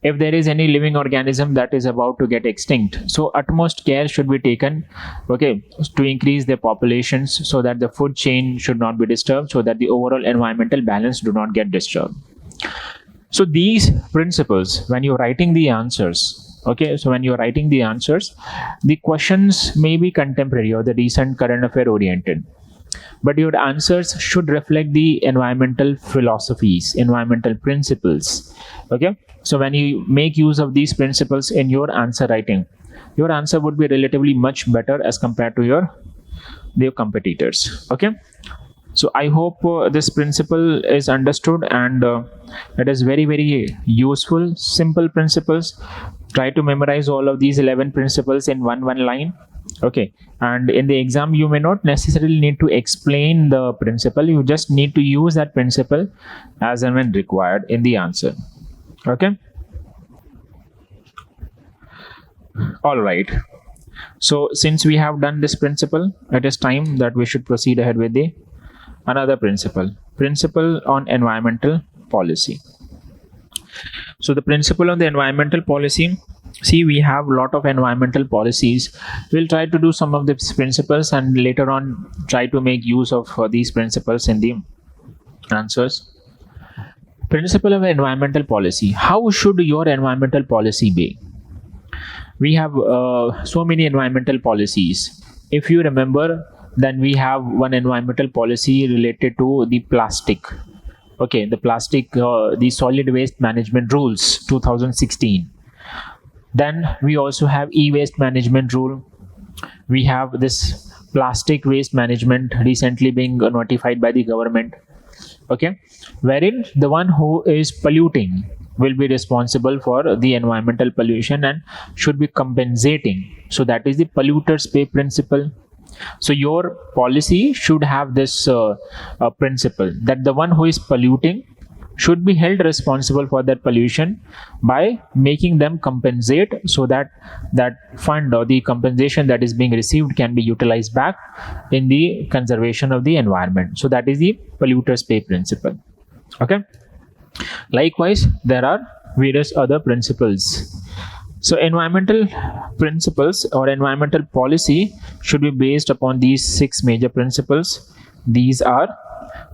If there is any living organism that is about to get extinct, so utmost care should be taken, okay, to increase their populations so that the food chain should not be disturbed, so that the overall environmental balance do not get disturbed. So these principles, when you're writing the answers, okay, so when you're writing the answers, the questions may be contemporary or the recent current affair oriented, but your answers should reflect the environmental philosophies, environmental principles. Okay, so when you make use of these principles in your answer writing, your answer would be relatively much better as compared to your competitors. Okay, so I hope this principle is understood, and it is very useful, simple principles. Try to memorize all of these 11 principles in one line. Okay, and in the exam you may not necessarily need to explain the principle, you just need to use that principle as and when required in the answer. Okay, all right. So since we have done this principle, it is time that we should proceed ahead with the another principle on environmental policy. So the principle on the environmental policy, see, we have a lot of environmental policies. We'll try to do some of these principles and later on try to make use of these principles in the answers. Principle of environmental policy. How should your environmental policy be? We have so many environmental policies. If you remember, then we have one environmental policy related to the plastic. Okay, the plastic, the solid waste management rules 2016. Then we also have e-waste management rule. We have this plastic waste management recently being notified by the government. Okay, wherein the one who is polluting will be responsible for the environmental pollution and should be compensating. So that is the polluters pay principle. So your policy should have this principle that the one who is polluting should be held responsible for that pollution by making them compensate, so that that fund or the compensation that is being received can be utilized back in the conservation of the environment. So that is the polluters pay principle. Okay, likewise there are various other principles. So environmental principles or environmental policy should be based upon these 6 major principles. These are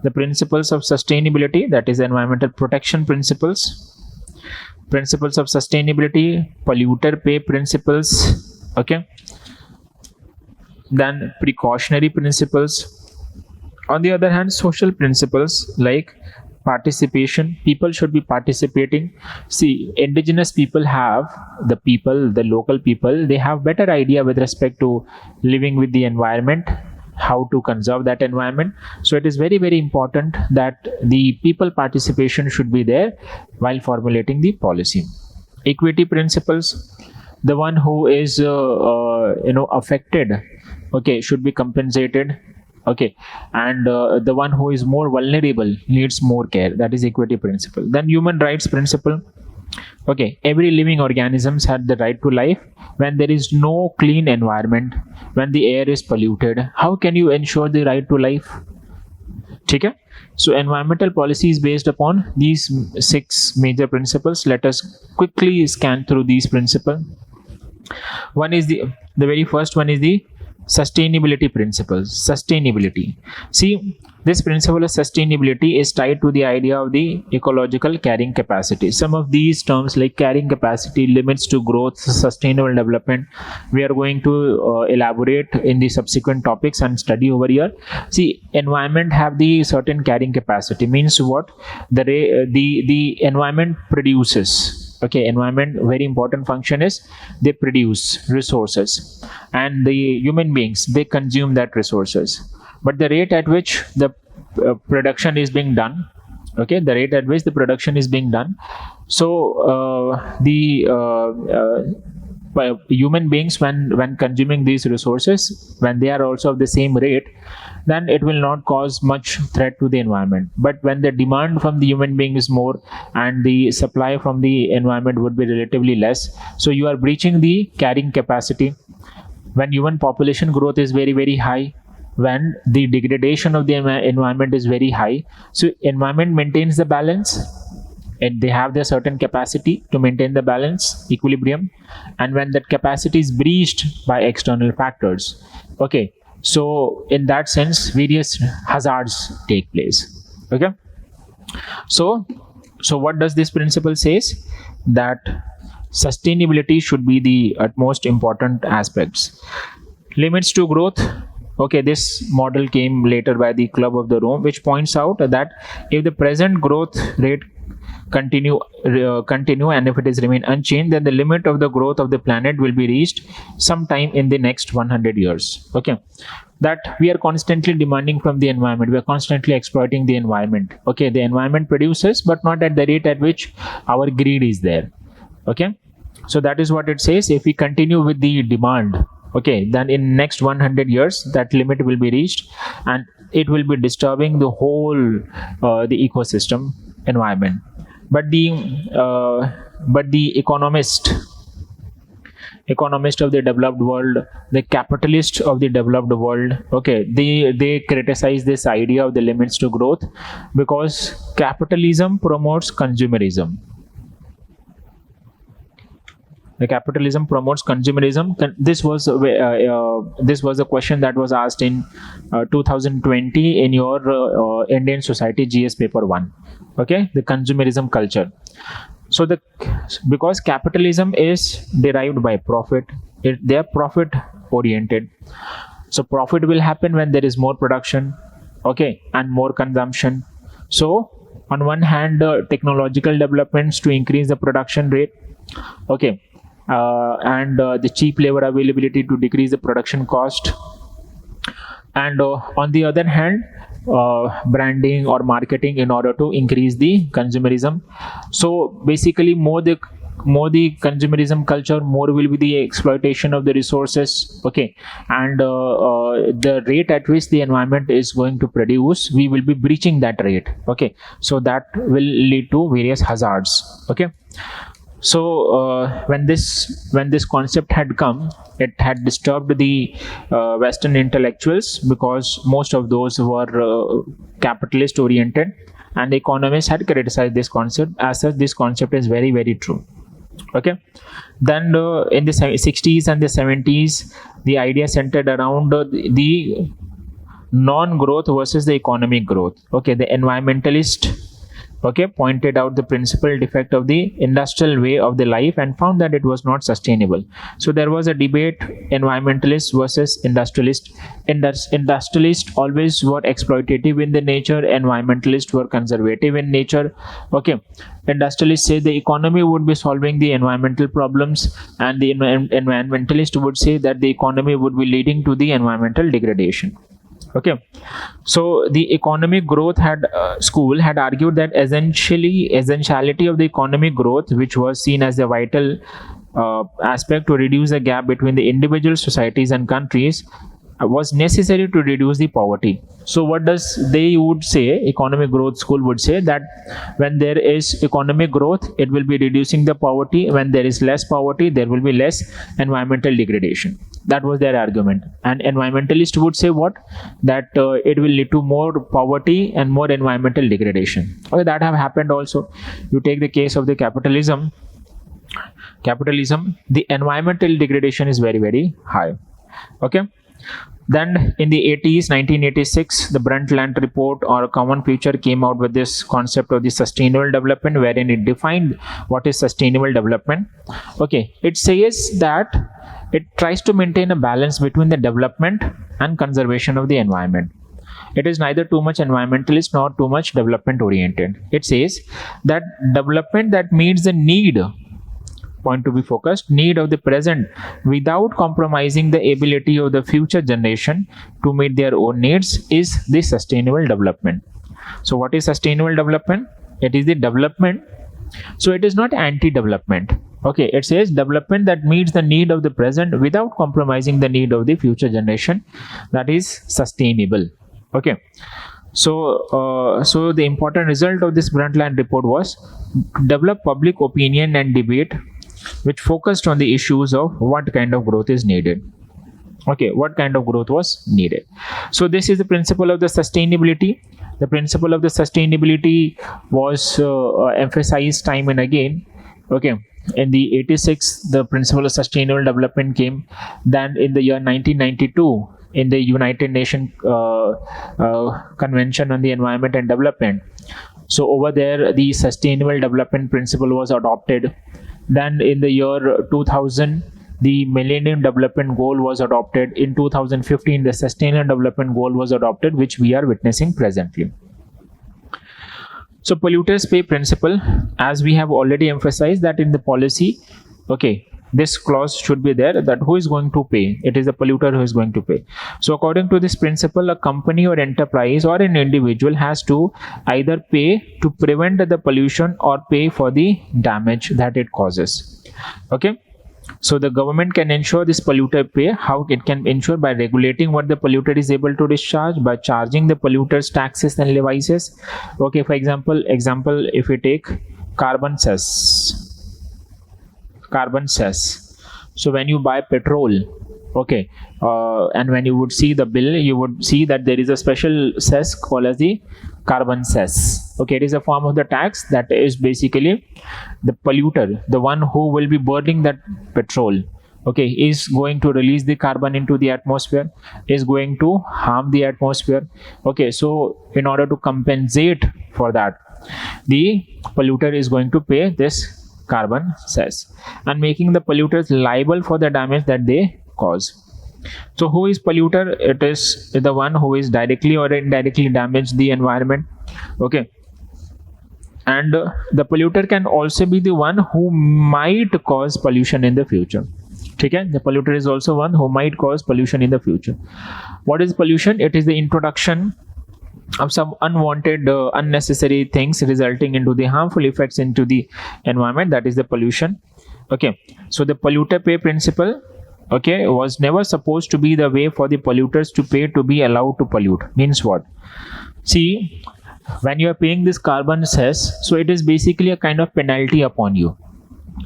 the principles of sustainability, that is environmental protection principles, principles of sustainability, polluter pay principles, okay, then precautionary principles. On the other hand, social principles like participation, people should be participating. See, indigenous people have, the local people, they have better idea with respect to living with the environment, how to conserve that environment. So it is very important that the people participation should be there while formulating the policy. Equity principles, the one who is affected, okay, should be compensated. Okay, and the one who is more vulnerable needs more care. That is equity principle. Then human rights principle. Okay, every living organisms had the right to life. When there is no clean environment, when the air is polluted, how can you ensure the right to life? Okay, so environmental policy is based upon these 6 major principles. Let us quickly scan through these principles. One is the The very first one is the sustainability principles. Sustainability. See, this principle of sustainability is tied to the idea of the ecological carrying capacity. Some of these terms like carrying capacity, limits to growth, sustainable development, we are going to elaborate in the subsequent topics and study over here. See, environment have the certain carrying capacity. Means what? The environment produces. Okay, environment, very important function is they produce resources, and the human beings, they consume that resources. But the rate at which the production is being done, okay, the rate at which the production is being done, so human beings, when consuming these resources, when they are also of the same rate, then it will not cause much threat to the environment. But when the demand from the human being is more and the supply from the environment would be relatively less, so you are breaching the carrying capacity. When human population growth is very, very high, when the degradation of the environment is very high, so environment maintains the balance, and they have their certain capacity to maintain the balance, equilibrium. And when that capacity is breached by external factors, okay, so in that sense various hazards take place. Okay, so what does this principle says? That sustainability should be the utmost important aspects. Limits to growth. Okay, this model came later by the Club of the Rome, which points out that if the present growth rate continue and if it is remain unchanged, then the limit of the growth of the planet will be reached sometime in the next 100 years. Okay, that we are constantly demanding from the environment, we are constantly exploiting the environment. Okay, the environment produces, but not at the rate at which our greed is there. Okay, so that is what it says. If we continue with the demand, okay, then in next 100 years that limit will be reached, and it will be disturbing the whole the ecosystem environment. But the economist of the developed world, the capitalist of the developed world, okay, they criticize this idea of the limits to growth, because capitalism promotes consumerism. The capitalism promotes consumerism. This was a question that was asked in 2020 in your Indian Society GS paper 1. Okay, the consumerism culture. So because capitalism is derived by profit, they are profit oriented. So profit will happen when there is more production, okay, and more consumption. So on one hand, technological developments to increase the production rate, okay, and the cheap labor availability to decrease the production cost, and on the other hand, branding or marketing in order to increase the consumerism. So basically, more the consumerism culture, more will be the exploitation of the resources, okay, and the rate at which the environment is going to produce, we will be breaching that rate. Okay, so that will lead to various hazards. Okay, so when this concept had come, it had disturbed the Western intellectuals, because most of those were capitalist oriented, and the economists had criticized this concept. As such, this concept is very, very true. Okay, then in the 60s and the 70s, the idea centered around the non-growth versus the economic growth. Okay, the environmentalist, okay, pointed out the principal defect of the industrial way of the life and found that it was not sustainable. So there was a debate, environmentalist versus industrialist. Industrialists always were exploitative in the nature, environmentalists were conservative in nature. Okay, industrialists say the economy would be solving the environmental problems, and the environmentalist would say that the economy would be leading to the environmental degradation. Okay, so the economic growth school had argued that essentiality of the economic growth, which was seen as a vital aspect to reduce the gap between the individual societies and countries, was necessary to reduce the poverty. So what does they would say, economic growth school would say, that when there is economic growth, it will be reducing the poverty. When there is less poverty, there will be less environmental degradation. That was their argument. And environmentalists would say what? That it will lead to more poverty and more environmental degradation. Okay, that have happened also. You take the case of the capitalism. capitalism, the environmental degradation is very, very high. Okay. Then in the 80s, 1986, the Brundtland report or a Common Future came out with this concept of the sustainable development, wherein it defined what is sustainable development. Okay, it says that it tries to maintain a balance between the development and conservation of the environment. It is neither too much environmentalist nor too much development oriented. It says that development that meets the need, point to be focused, need of the present without compromising the ability of the future generation to meet their own needs is the sustainable development. So what is sustainable development? It is the development. So it is not anti-development. Okay, it says development that meets the need of the present without compromising the need of the future generation, that is sustainable. Okay, so so the important result of this Brundtland report was develop public opinion and debate which focused on the issues of what kind of growth is needed. Okay, what kind of growth was needed. So this is the principle of the sustainability. The principle of the sustainability was emphasized time and again. Okay, in the 86, the principle of sustainable development came. Then in the year 1992, in the United Nations Convention on the Environment and Development. So over there, the sustainable development principle was adopted. Then in the year 2000, the Millennium Development Goal was adopted. In 2015, the Sustainable Development Goal was adopted, which we are witnessing presently. So polluters pay principle, as we have already emphasized that in the policy, okay, this clause should be there, that who is going to pay? It is the polluter who is going to pay. So according to this principle, a company or enterprise or an individual has to either pay to prevent the pollution or pay for the damage that it causes. Okay. So the government can ensure this polluter pay. How it can ensure? By regulating what the polluter is able to discharge, by charging the polluters taxes and levies. Okay, for example, if we take carbon cess. So when you buy petrol, okay, and when you would see the bill, you would see that there is a special cess called as the carbon cess. Okay, it is a form of the tax that is basically the polluter, the one who will be burning that petrol, okay, is going to release the carbon into the atmosphere, is going to harm the atmosphere. Okay, so in order to compensate for that, the polluter is going to pay this carbon cess and making the polluters liable for the damage that they cause. So who is polluter? It is the one who is directly or indirectly damage the environment. Okay, and the polluter can also be the one who might cause pollution in the future. Okay, the polluter is also one who might cause pollution in the future. What is pollution? It is the introduction of some unwanted unnecessary things resulting into the harmful effects into the environment, that is the pollution. Okay, so the polluter pay principle, okay, was never supposed to be the way for the polluters to pay to be allowed to pollute. Means what? See, when you are paying this carbon cess, so it is basically a kind of penalty upon you.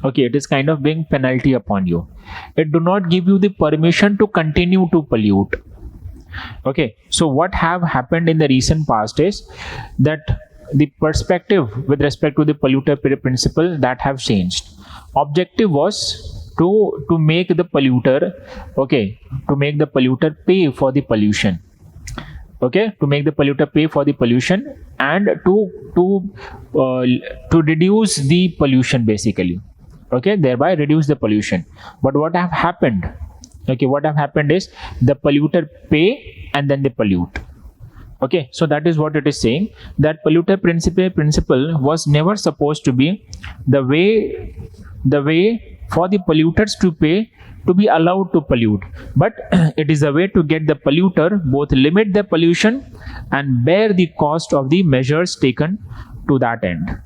Okay, it is kind of being penalty upon you. It do not give you the permission to continue to pollute. Okay, so what have happened in the recent past is that the perspective with respect to the polluter pay principle that have changed. Objective was to make the polluter, okay, to make the polluter pay for the pollution. Okay, to make the polluter pay for the pollution and to reduce the pollution basically. Okay, thereby reduce the pollution. But what have happened? Okay, what have happened is the polluter pay and then they pollute. Okay, so that is what it is saying, that polluter principle was never supposed to be the way for the polluters to pay to be allowed to pollute, but it is a way to get the polluter both limit the pollution and bear the cost of the measures taken to that end.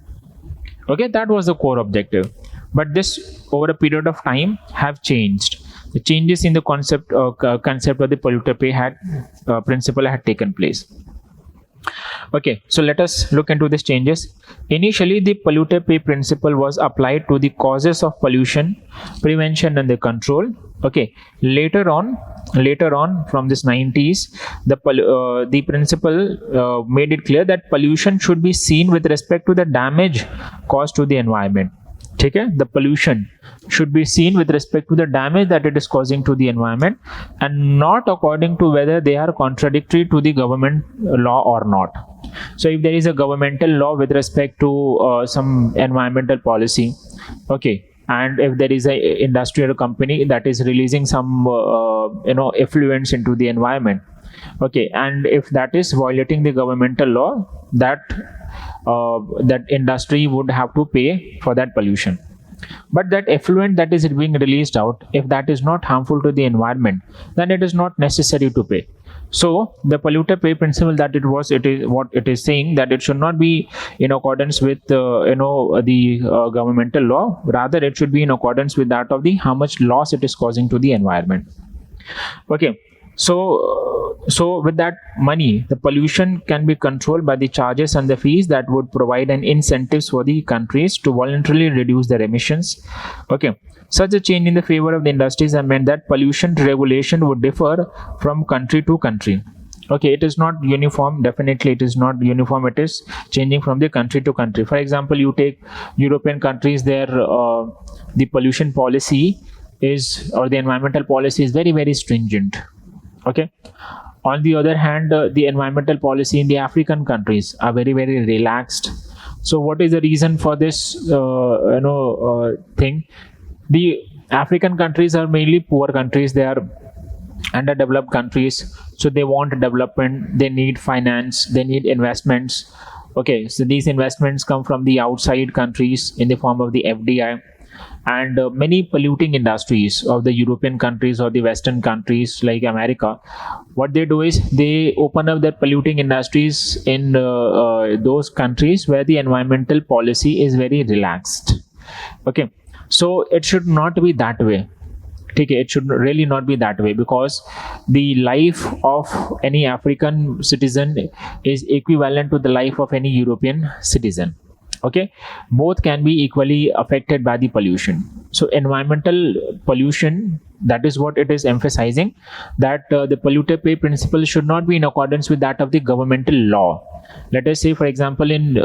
Okay, that was the core objective, but this over a period of time have changed. The changes in the concept of the polluter pay principle had taken place. Okay, so let us look into these changes. Initially, the polluter pay principle was applied to the causes of pollution, prevention and the control. Okay, later on from this 90s, the principle made it clear that pollution should be seen with respect to the damage caused to the environment. Okay, the pollution should be seen with respect to the damage that it is causing to the environment, and not according to whether they are contradictory to the government law or not. So if there is a governmental law with respect to some environmental policy, okay, and if there is a industrial company that is releasing some effluents into the environment, okay, and if that is violating the governmental law, that industry would have to pay for that pollution. But that effluent that is being released out, if that is not harmful to the environment, then it is not necessary to pay. So the polluter pay principle, that it is what it is saying, that it should not be in accordance with the governmental law. Rather, it should be in accordance with that of the how much loss it is causing to the environment. Okay, so with that money, the pollution can be controlled by the charges and the fees that would provide an incentives for the countries to voluntarily reduce their emissions. Okay, such a change in the favor of the industries have meant that pollution regulation would differ from country to country. Okay, it is not uniform. Definitely it is not uniform. It is changing from the country to country. For example, you take European countries, their the pollution policy is, or the environmental policy is very, very stringent. Okay, on the other hand, the environmental policy in the African countries are very, very relaxed. So what is the reason for this thing? The African countries are mainly poor countries. They are underdeveloped countries, so they want development, they need finance, they need investments. Okay, so these investments come from the outside countries in the form of the FDI. And many polluting industries of the European countries or the Western countries like America, what they do is they open up their polluting industries in those countries where the environmental policy is very relaxed. Okay, so it should not be that way. Okay, it should really not be that way, because the life of any African citizen is equivalent to the life of any European citizen. Okay, both can be equally affected by the pollution. So environmental pollution, that is what it is emphasizing, that the polluter pay principle should not be in accordance with that of the governmental law. Let us say, for example, in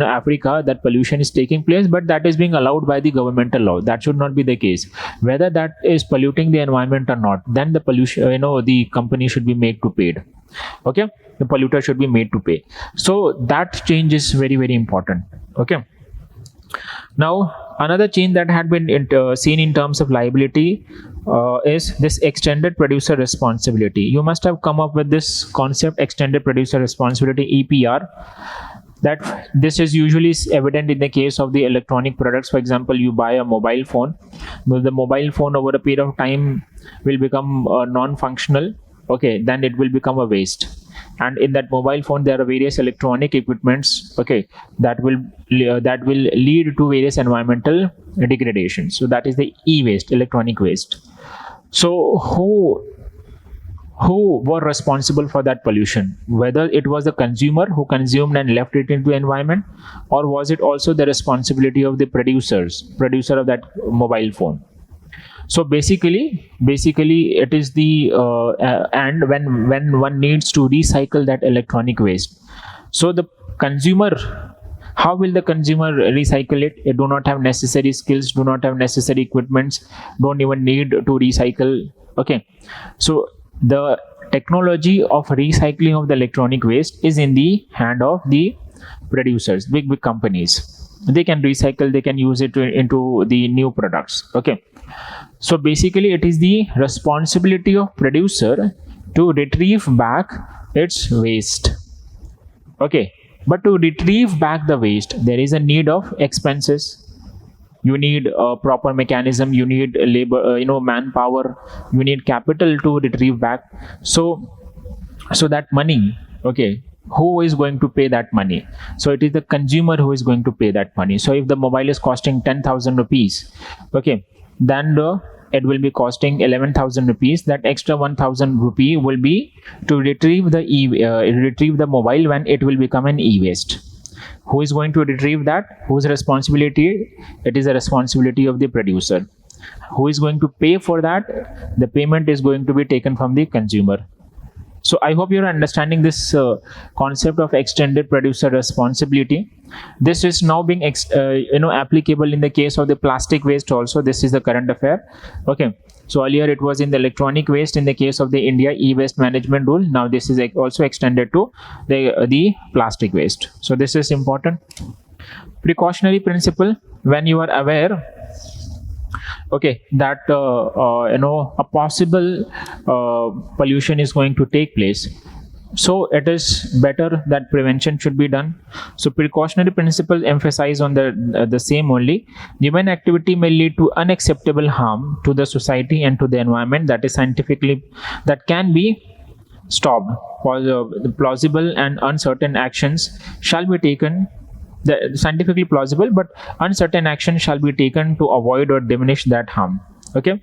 Africa, that pollution is taking place, but that is being allowed by the governmental law. That should not be the case. Whether that is polluting the environment or not, then the pollution, the company should be made to pay. Okay, the polluter should be made to pay. So that change is very, very important. Okay, now another change that had been seen in terms of liability is this extended producer responsibility. You must have come up with this concept, extended producer responsibility, EPR. That this is usually evident in the case of the electronic products. For example, you buy a mobile phone. The mobile phone over a period of time will become non-functional. Okay, then it will become a waste. And in that mobile phone, there are various electronic equipments. Okay, that will lead to various environmental degradation. So that is the e-waste, electronic waste. So who were responsible for that pollution? Whether it was the consumer who consumed and left it into the environment, or was it also the responsibility of the producer of that mobile phone? So basically it is the and when one needs to recycle that electronic waste, so the consumer, how will the consumer recycle it? It do not have necessary skills, do not have necessary equipments, don't even need to recycle. Okay, so the technology of recycling of the electronic waste is in the hand of the producers, big companies. They can recycle, they can use it into the new products. Okay, so basically it is the responsibility of producer to retrieve back its waste. Okay, but to retrieve back the waste, there is a need of expenses. You need a proper mechanism, you need labor, manpower, you need capital to retrieve back. So that money, okay, who is going to pay that money? So it is the consumer who is going to pay that money. So if the mobile is costing 10,000 rupees, okay, then it will be costing 11,000 rupees. That extra 1,000 rupee will be to retrieve the mobile when it will become an e-waste. Who is going to retrieve that? Whose responsibility? It is a responsibility of the producer. Who is going to pay for that? The payment is going to be taken from the consumer. So I hope you're understanding this concept of extended producer responsibility. This is now being applicable in the case of the plastic waste also. This is the current affair. Okay. So earlier it was in the electronic waste in the case of the India e-waste management rule. Now this is also extended to the plastic waste. So this is important. Precautionary principle: when you are aware, okay, that a possible pollution is going to take place, so it is better that prevention should be done. So precautionary principle emphasize on the same only. Human activity may lead to unacceptable harm to the society and to the environment that is scientifically that can be stopped. Plausible and uncertain actions shall be taken. The scientifically plausible but uncertain action shall be taken to avoid or diminish that harm. Okay.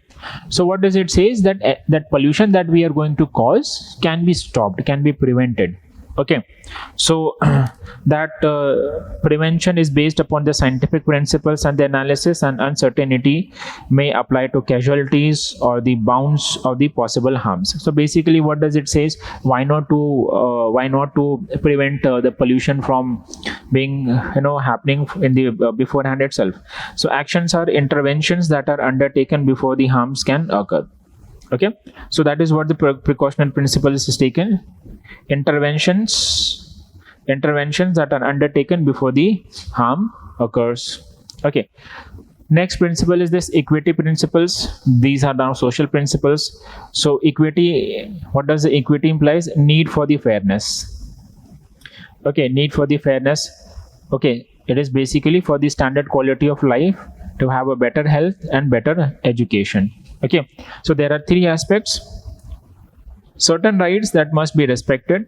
So what does it say is that that pollution that we are going to cause can be stopped, can be prevented. Okay. So that prevention is based upon the scientific principles and the analysis, and uncertainty may apply to casualties or the bounds of the possible harms. So basically what does it say is, why not to prevent the pollution from being happening in the beforehand itself. So actions are interventions that are undertaken before the harms can occur. Okay. So that is what the precautionary principle is taken. Interventions that are undertaken before the harm occurs. Okay. Next principle is this equity principles. These are now social principles. So equity, what does the equity implies? Need for the fairness. Okay, need for the fairness. Okay, it is basically for the standard quality of life, to have a better health and better education. Okay, so there are three aspects. Certain rights that must be respected.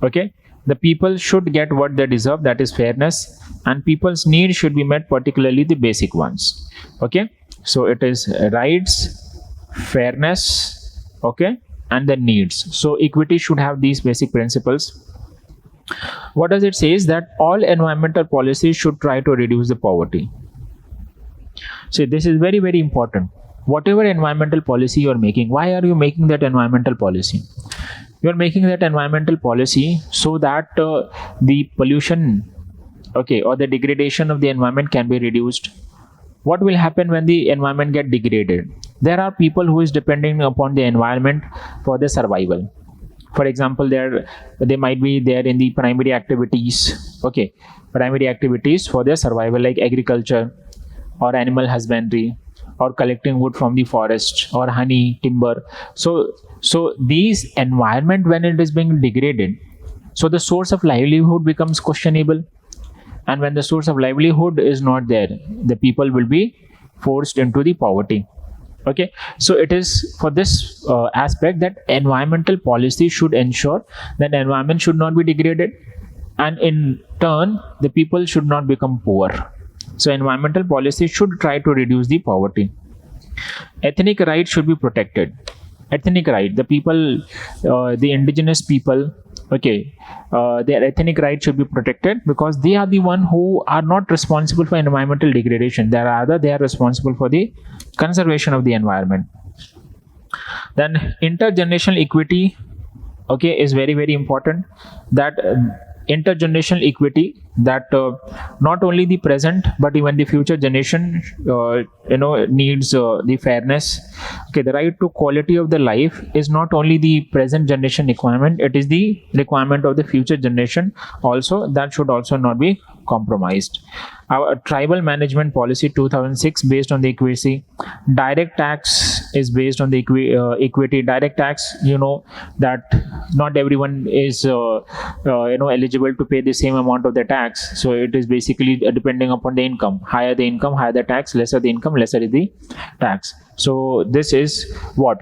Okay, the people should get what they deserve, that is fairness, and people's needs should be met, particularly the basic ones. Okay, so it is rights, fairness, okay, and the needs. So equity should have these basic principles. What does it say is that all environmental policies should try to reduce the poverty. So this is very, very important. Whatever environmental policy you are making, why are you making that environmental policy? You are making that environmental policy so that the pollution, okay, or the degradation of the environment can be reduced. What will happen when the environment get degraded? There are people who is depending upon the environment for their survival. For example, they might be there in the primary activities, okay, primary activities for their survival, like agriculture or animal husbandry, or collecting wood from the forest, or honey, timber. So these environment, when it is being degraded, so the source of livelihood becomes questionable. And when the source of livelihood is not there, the people will be forced into the poverty. Okay, so it is for this aspect that environmental policy should ensure that environment should not be degraded, and in turn the people should not become poor. So environmental policy should try to reduce the poverty. Ethnic rights should be protected. Ethnic right, the people, the indigenous people, okay, their ethnic rights should be protected, because they are the one who are not responsible for environmental degradation. They are responsible for the conservation of the environment. Then intergenerational equity, okay, is very, very important. That intergenerational equity, that not only the present but even the future generation needs the fairness. Okay, the right to quality of the life is not only the present generation requirement, it is the requirement of the future generation also. That should also not be compromised. Our tribal management policy 2006 based on the equity. Direct tax is based on the equity. Direct tax, that not everyone is eligible to pay the same amount of the tax. So it is basically depending upon the income. Higher the income, higher the tax. Lesser the income, lesser is the tax. So this is what,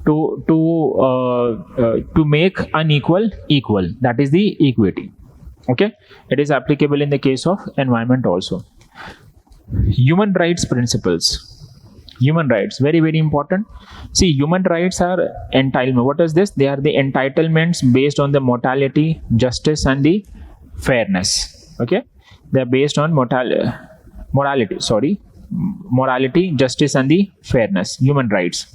to make unequal equal. That is the equity. Okay, it is applicable in the case of environment also. Human rights principles. Human rights, very, very important. See, human rights are entitlement. What is this? They are the entitlements based on the morality, justice, and the fairness. Okay, they are based on morality, justice, and the fairness. Human rights.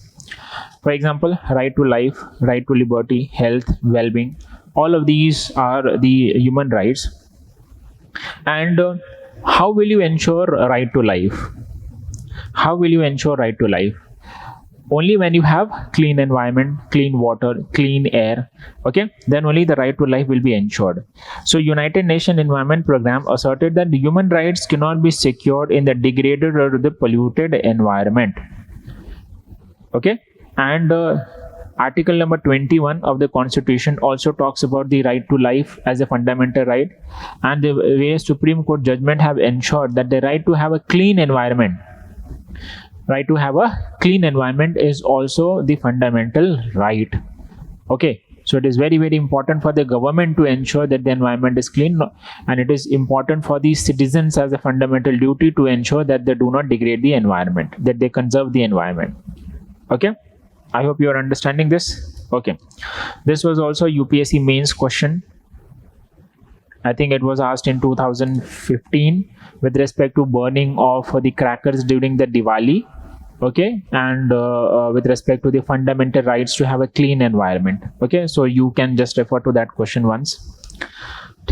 For example, right to life, right to liberty, health, well-being, all of these are the human rights. And how will you ensure a right to life? How will you ensure right to life? Only when you have clean environment, clean water, clean air, okay, then only the right to life will be ensured. So United Nations Environment Program asserted that the human rights cannot be secured in the degraded or the polluted environment, okay. And article number 21 of the constitution also talks about the right to life as a fundamental right, and the various supreme court judgment have ensured that the right to have a clean environment, right to have a clean environment is also the fundamental right, okay. So it is very very important for the government to ensure that the environment is clean, and it is important for the citizens as a fundamental duty to ensure that they do not degrade the environment, that they conserve the environment, okay. I hope you are understanding this, okay. This was also UPSC mains question. I think it was asked in 2015 with respect to burning of the crackers during the Diwali, okay, and with respect to the fundamental rights to have a clean environment, okay. So you can just refer to that question once,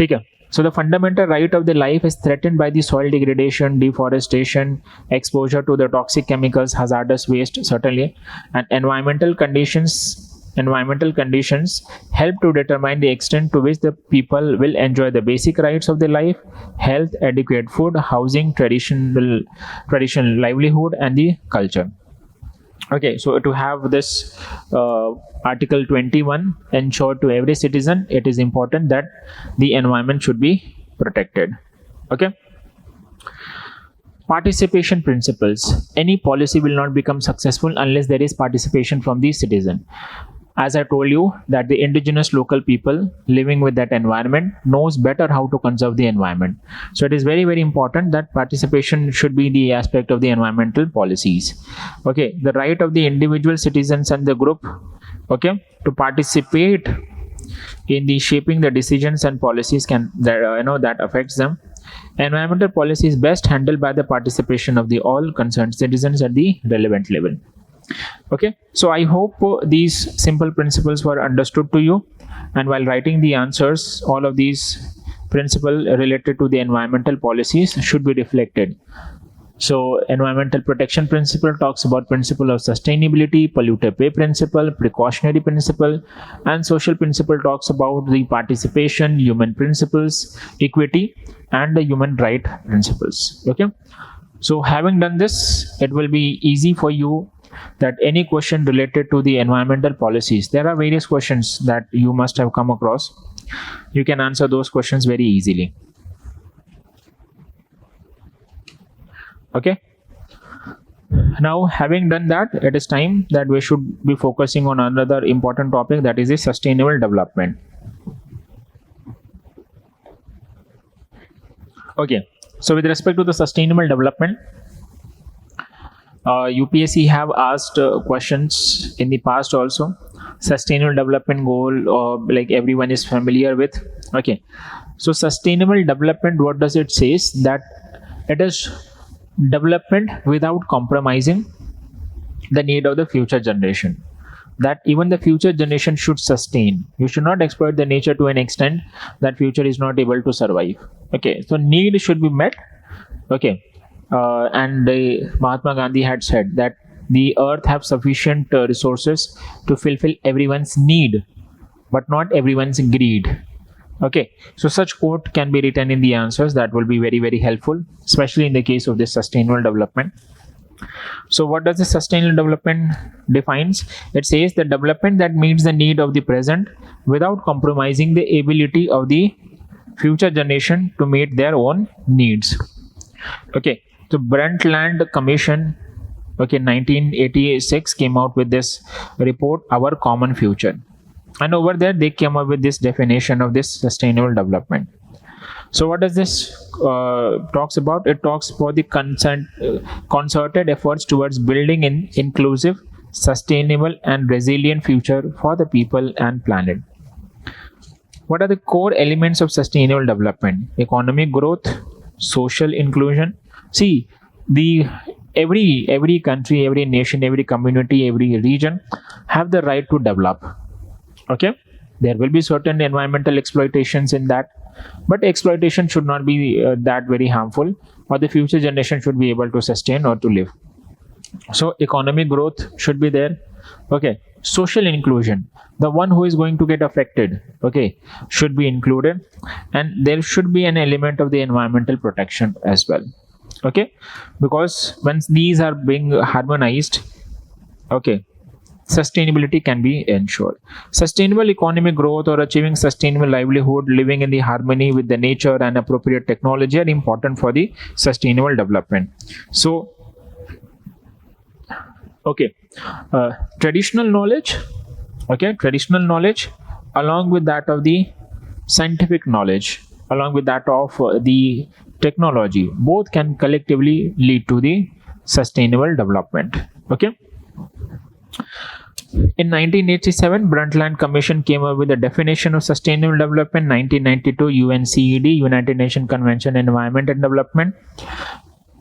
okay. So the fundamental right of the life is threatened by the soil degradation, deforestation, exposure to the toxic chemicals, hazardous waste, certainly, and environmental conditions. Environmental conditions help to determine the extent to which the people will enjoy the basic rights of their life: health, adequate food, housing, traditional livelihood, and the culture. Okay, so to have this article 21 ensured to every citizen, it is important that the environment should be protected, okay. Participation principles. Any policy will not become successful unless there is participation from the citizen. As I told you, that the indigenous local people living with that environment knows better how to conserve the environment. So it is very very important that participation should be the aspect of the environmental policies, okay. The right of the individual citizens and the group, okay, to participate in the shaping the decisions and policies can that that affects them. Environmental policy is best handled by the participation of the all concerned citizens at the relevant level, okay. So I hope these simple principles were understood to you, and while writing the answers, all of these principles related to the environmental policies should be reflected. So environmental protection principle talks about principle of sustainability, polluter pay principle, precautionary principle, and social principle talks about the participation, human principles, equity, and the human right principles, okay. So having done this, it will be easy for you that any question related to the environmental policies, there are various questions that you must have come across, you can answer those questions very easily, okay. Now having done that, it is time that we should be focusing on another important topic, that is the sustainable development, okay. So with respect to the sustainable development, UPSC have asked questions in the past also. Sustainable development goal, like everyone is familiar with, okay. So sustainable development, what does it says? That it is development without compromising the need of the future generation, that even the future generation should sustain. You should not exploit the nature to an extent that future is not able to survive, okay. So need should be met, okay. And Mahatma Gandhi had said that the earth have sufficient resources to fulfill everyone's need, but not everyone's greed, okay. So such quote can be written in the answers, that will be very very helpful, especially in the case of this sustainable development. So what does the sustainable development defines? It says the development that meets the need of the present without compromising the ability of the future generation to meet their own needs, okay. So Brundtland Commission, okay, 1986 came out with this report, Our Common Future, and over there they came up with this definition of this sustainable development. So what does this talks about? It talks about the concerted efforts towards building an inclusive, sustainable, and resilient future for the people and planet. What are the core elements of sustainable development? Economic growth, social inclusion. See, the every country, every nation, every community, every region have the right to develop. Okay, there will be certain environmental exploitations in that, but exploitation should not be that very harmful, or the future generation should be able to sustain or to live. So economic growth should be there. Okay, social inclusion, the one who is going to get affected, okay, should be included, and there should be an element of the environmental protection as well. Okay, because once these are being harmonized, okay, sustainability can be ensured. Sustainable economic growth or achieving sustainable livelihood, living in the harmony with the nature and appropriate technology are important for the sustainable development. So okay, traditional knowledge, okay, traditional knowledge along with that of the scientific knowledge, along with that of the technology, both can collectively lead to the sustainable development. Okay, in 1987, Brundtland Commission came up with the definition of sustainable development. 1992, UNCED, United Nations Convention on Environment and Development,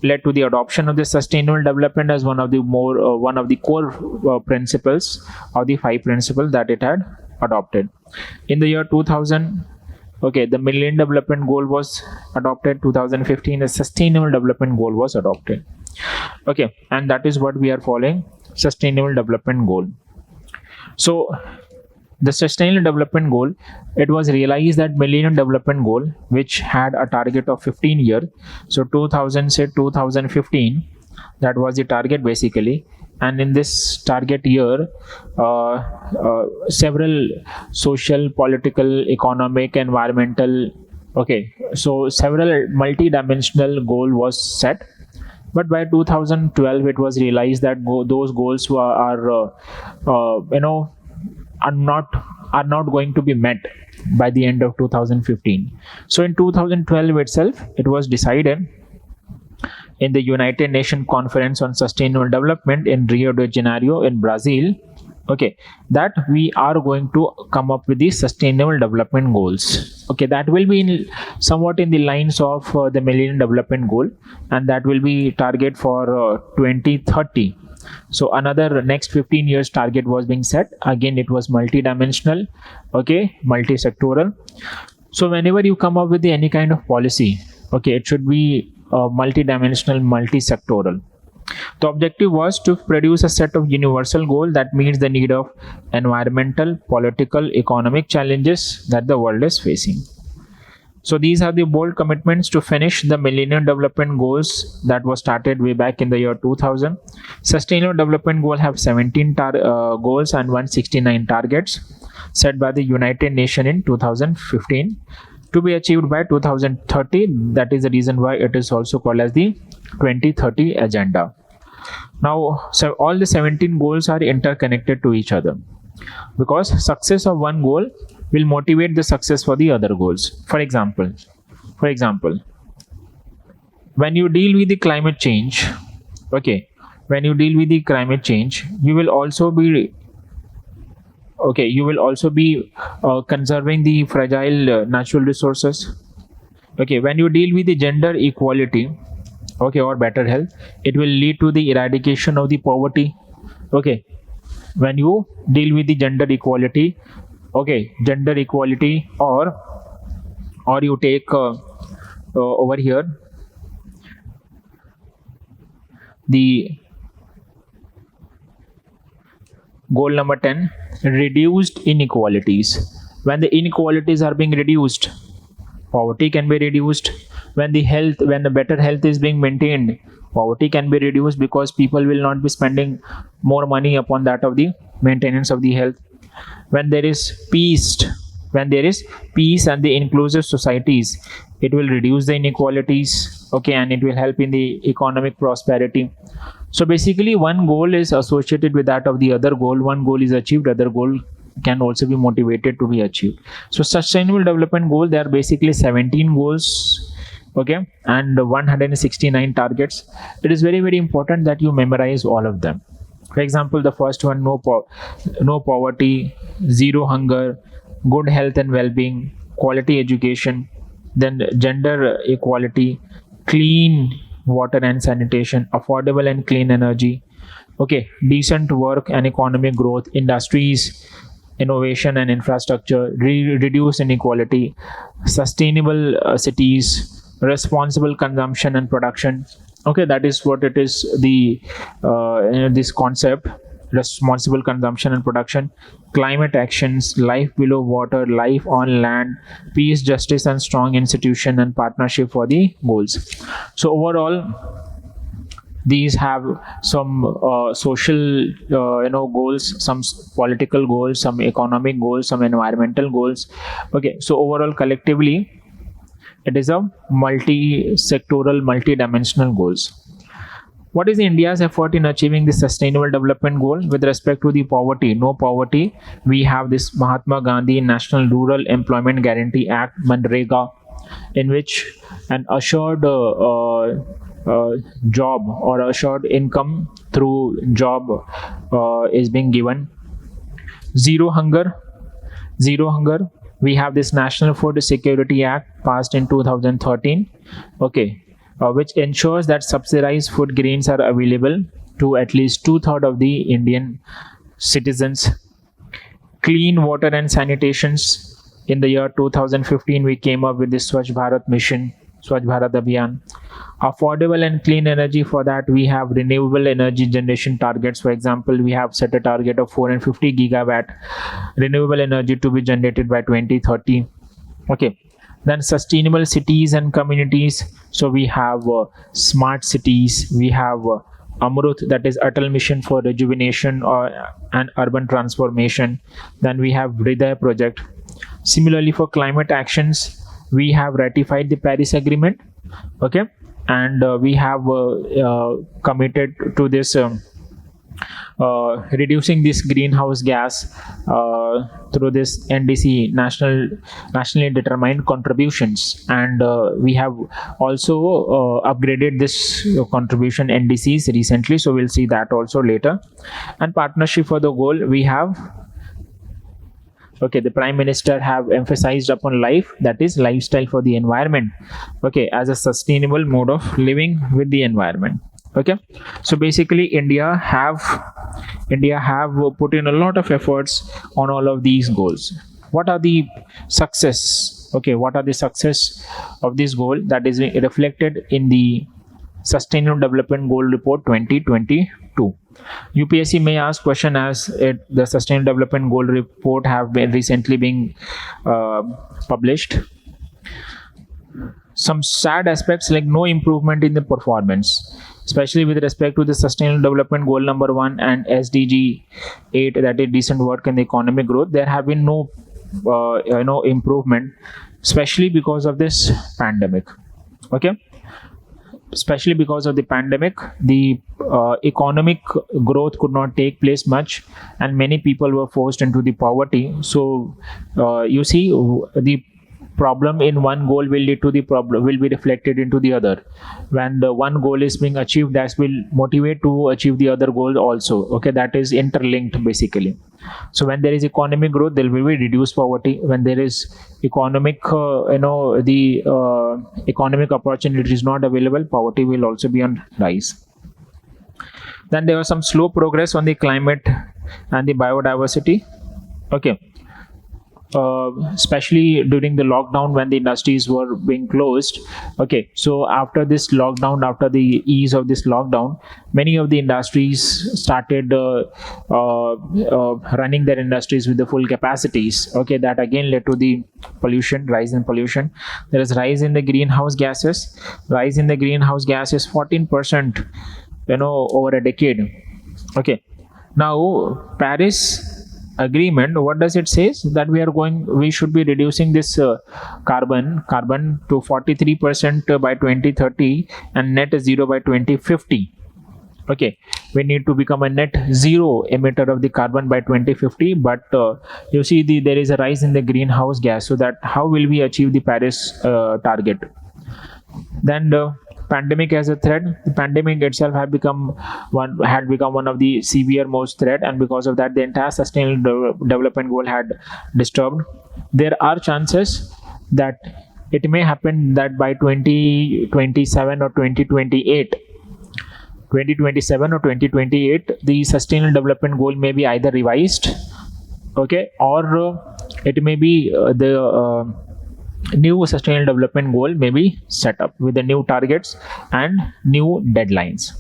led to the adoption of the sustainable development as one of the core principles, or the 5 principles that it had adopted. In the year 2000, okay, the Millennium Development Goal was adopted. 2015, a Sustainable Development Goal was adopted. Okay, and that is what we are following, Sustainable Development Goal. So the Sustainable Development Goal, it was realized that Millennium Development Goal, which had a target of 15 years, so 2000 said 2015, that was the target basically. And in this target year, several social, political, economic, environmental, okay, so several multi-dimensional goal was set. But by 2012, it was realized that those goals are not going to be met by the end of 2015. So in 2012 itself, it was decided in the United Nations Conference on Sustainable Development in Rio de Janeiro in Brazil, okay, that we are going to come up with the sustainable development goals. Okay, that will be somewhat in the lines of the Millennium Development Goal, and that will be target for 2030. So another next 15 years target was being set. Again, it was multi-dimensional, okay, multi-sectoral. So whenever you come up with any kind of policy, okay, it should be multi-dimensional, multi-sectoral. The objective was to produce a set of universal goals that meets the need of environmental, political, economic challenges that the world is facing. So these are the bold commitments to finish the Millennium Development Goals that was started way back in the year 2000. Sustainable Development Goal have 17 goals and 169 targets set by the United Nations in 2015 to be achieved by 2030. That is the reason why it is also called as the 2030 Agenda. Now, so all the 17 goals are interconnected to each other, because success of one goal will motivate the success for the other goals. For example, when you deal with the climate change, okay, when you deal with the climate change, you will also be conserving the fragile natural resources. Okay, when you deal with the gender equality, okay, or better health, it will lead to the eradication of the poverty. Okay, when you deal with the gender equality, okay, gender equality, or you take over here the goal number 10, reduced inequalities. When the inequalities are being reduced, poverty can be reduced. When the better health is being maintained, poverty can be reduced, because people will not be spending more money upon that of the maintenance of the health. When there is peace and the inclusive societies, it will reduce the inequalities, okay, and it will help in the economic prosperity. So basically, one goal is associated with that of the other goal. One goal is achieved, other goal can also be motivated to be achieved. So sustainable development goal, there are basically 17 goals, okay, and 169 targets. It is very, very important that you memorize all of them. For example, the first one, no poverty, zero hunger, good health and well-being, quality education, then gender equality, clean water and sanitation, affordable and clean energy, okay, decent work and economic growth, industries, innovation and infrastructure, reduce inequality, sustainable cities, responsible consumption and production. Okay, that is what it is, the this concept, responsible consumption and production, climate actions, life below water, life on land, peace, justice and strong institution, and partnership for the goals. So overall, these have some social goals, some political goals, some economic goals, some environmental goals. Okay, so overall, collectively, it is a multi-sectoral, multi-dimensional goals. What is India's effort in achieving the sustainable development goal with respect to the poverty? No poverty. We have this Mahatma Gandhi National Rural Employment Guarantee Act, Manrega, in which an assured job or assured income through job is being given. Zero hunger. Zero hunger. We have this National Food Security Act passed in 2013. Okay, which ensures that subsidized food grains are available to at least two-thirds of the Indian citizens. Clean water and sanitations. In the year 2015, we came up with the Swachh Bharat mission, Swachh Bharat Abhiyan. Affordable and clean energy, for that we have renewable energy generation targets. For example, we have set a target of 450 gigawatt renewable energy to be generated by 2030. Okay, then sustainable cities and communities. So we have smart cities, we have Amrut, that is Atal Mission for Rejuvenation and Urban Transformation. Then we have Hriday project. Similarly, for climate actions, we have ratified the Paris Agreement. Okay, and we have committed to this reducing this greenhouse gas through this NDC, nationally determined contributions, and we have also upgraded this contribution NDCs recently, so we'll see that also later. And partnership for the goal, we have, okay, the Prime Minister have emphasized upon life, that is lifestyle for the environment, okay, as a sustainable mode of living with the environment. Okay, so basically India have put in a lot of efforts on all of these goals. What are the success? Okay, what are the success of this goal that is reflected in the Sustainable Development Goal Report 2022? UPSC may ask question as the Sustainable Development Goal Report have been recently being published. Some sad aspects like no improvement in the performance, especially with respect to the Sustainable Development Goal number 1 and SDG 8, that is decent work and economic growth. There have been no improvement, especially because of this pandemic. Okay, especially because of the pandemic, the economic growth could not take place much, and many people were forced into the poverty. So you see, the problem in one goal will lead to the problem will be reflected into the other. When the one goal is being achieved, that will motivate to achieve the other goal also. Okay, that is interlinked basically. So when there is economic growth, there will be reduced poverty. When there is economic economic opportunity is not available, poverty will also be on rise. Then there was some slow progress on the climate and the biodiversity. Okay, especially during the lockdown when the industries were being closed. Okay, so after this lockdown, after the ease of this lockdown, many of the industries started running their industries with the full capacities. Okay, that again led to the pollution, rise in pollution. There is rise in the greenhouse gases. Rise in the greenhouse gases 14%, over a decade. Okay, now Paris Agreement, what does it say? That we should be reducing this carbon to 43% by 2030 and net zero by 2050. Okay, we need to become a net zero emitter of the carbon by 2050, but you see there is a rise in the greenhouse gas. So that how will we achieve the Paris target? Then pandemic as a threat. The pandemic itself had become one of the severe most threat, and because of that the entire sustainable development goal had disturbed. There are chances that it may happen that by 2027 or 2028, 2027 or 2028, the sustainable development goal may be either revised, okay, or it may be the new sustainable development goal may be set up with the new targets and new deadlines.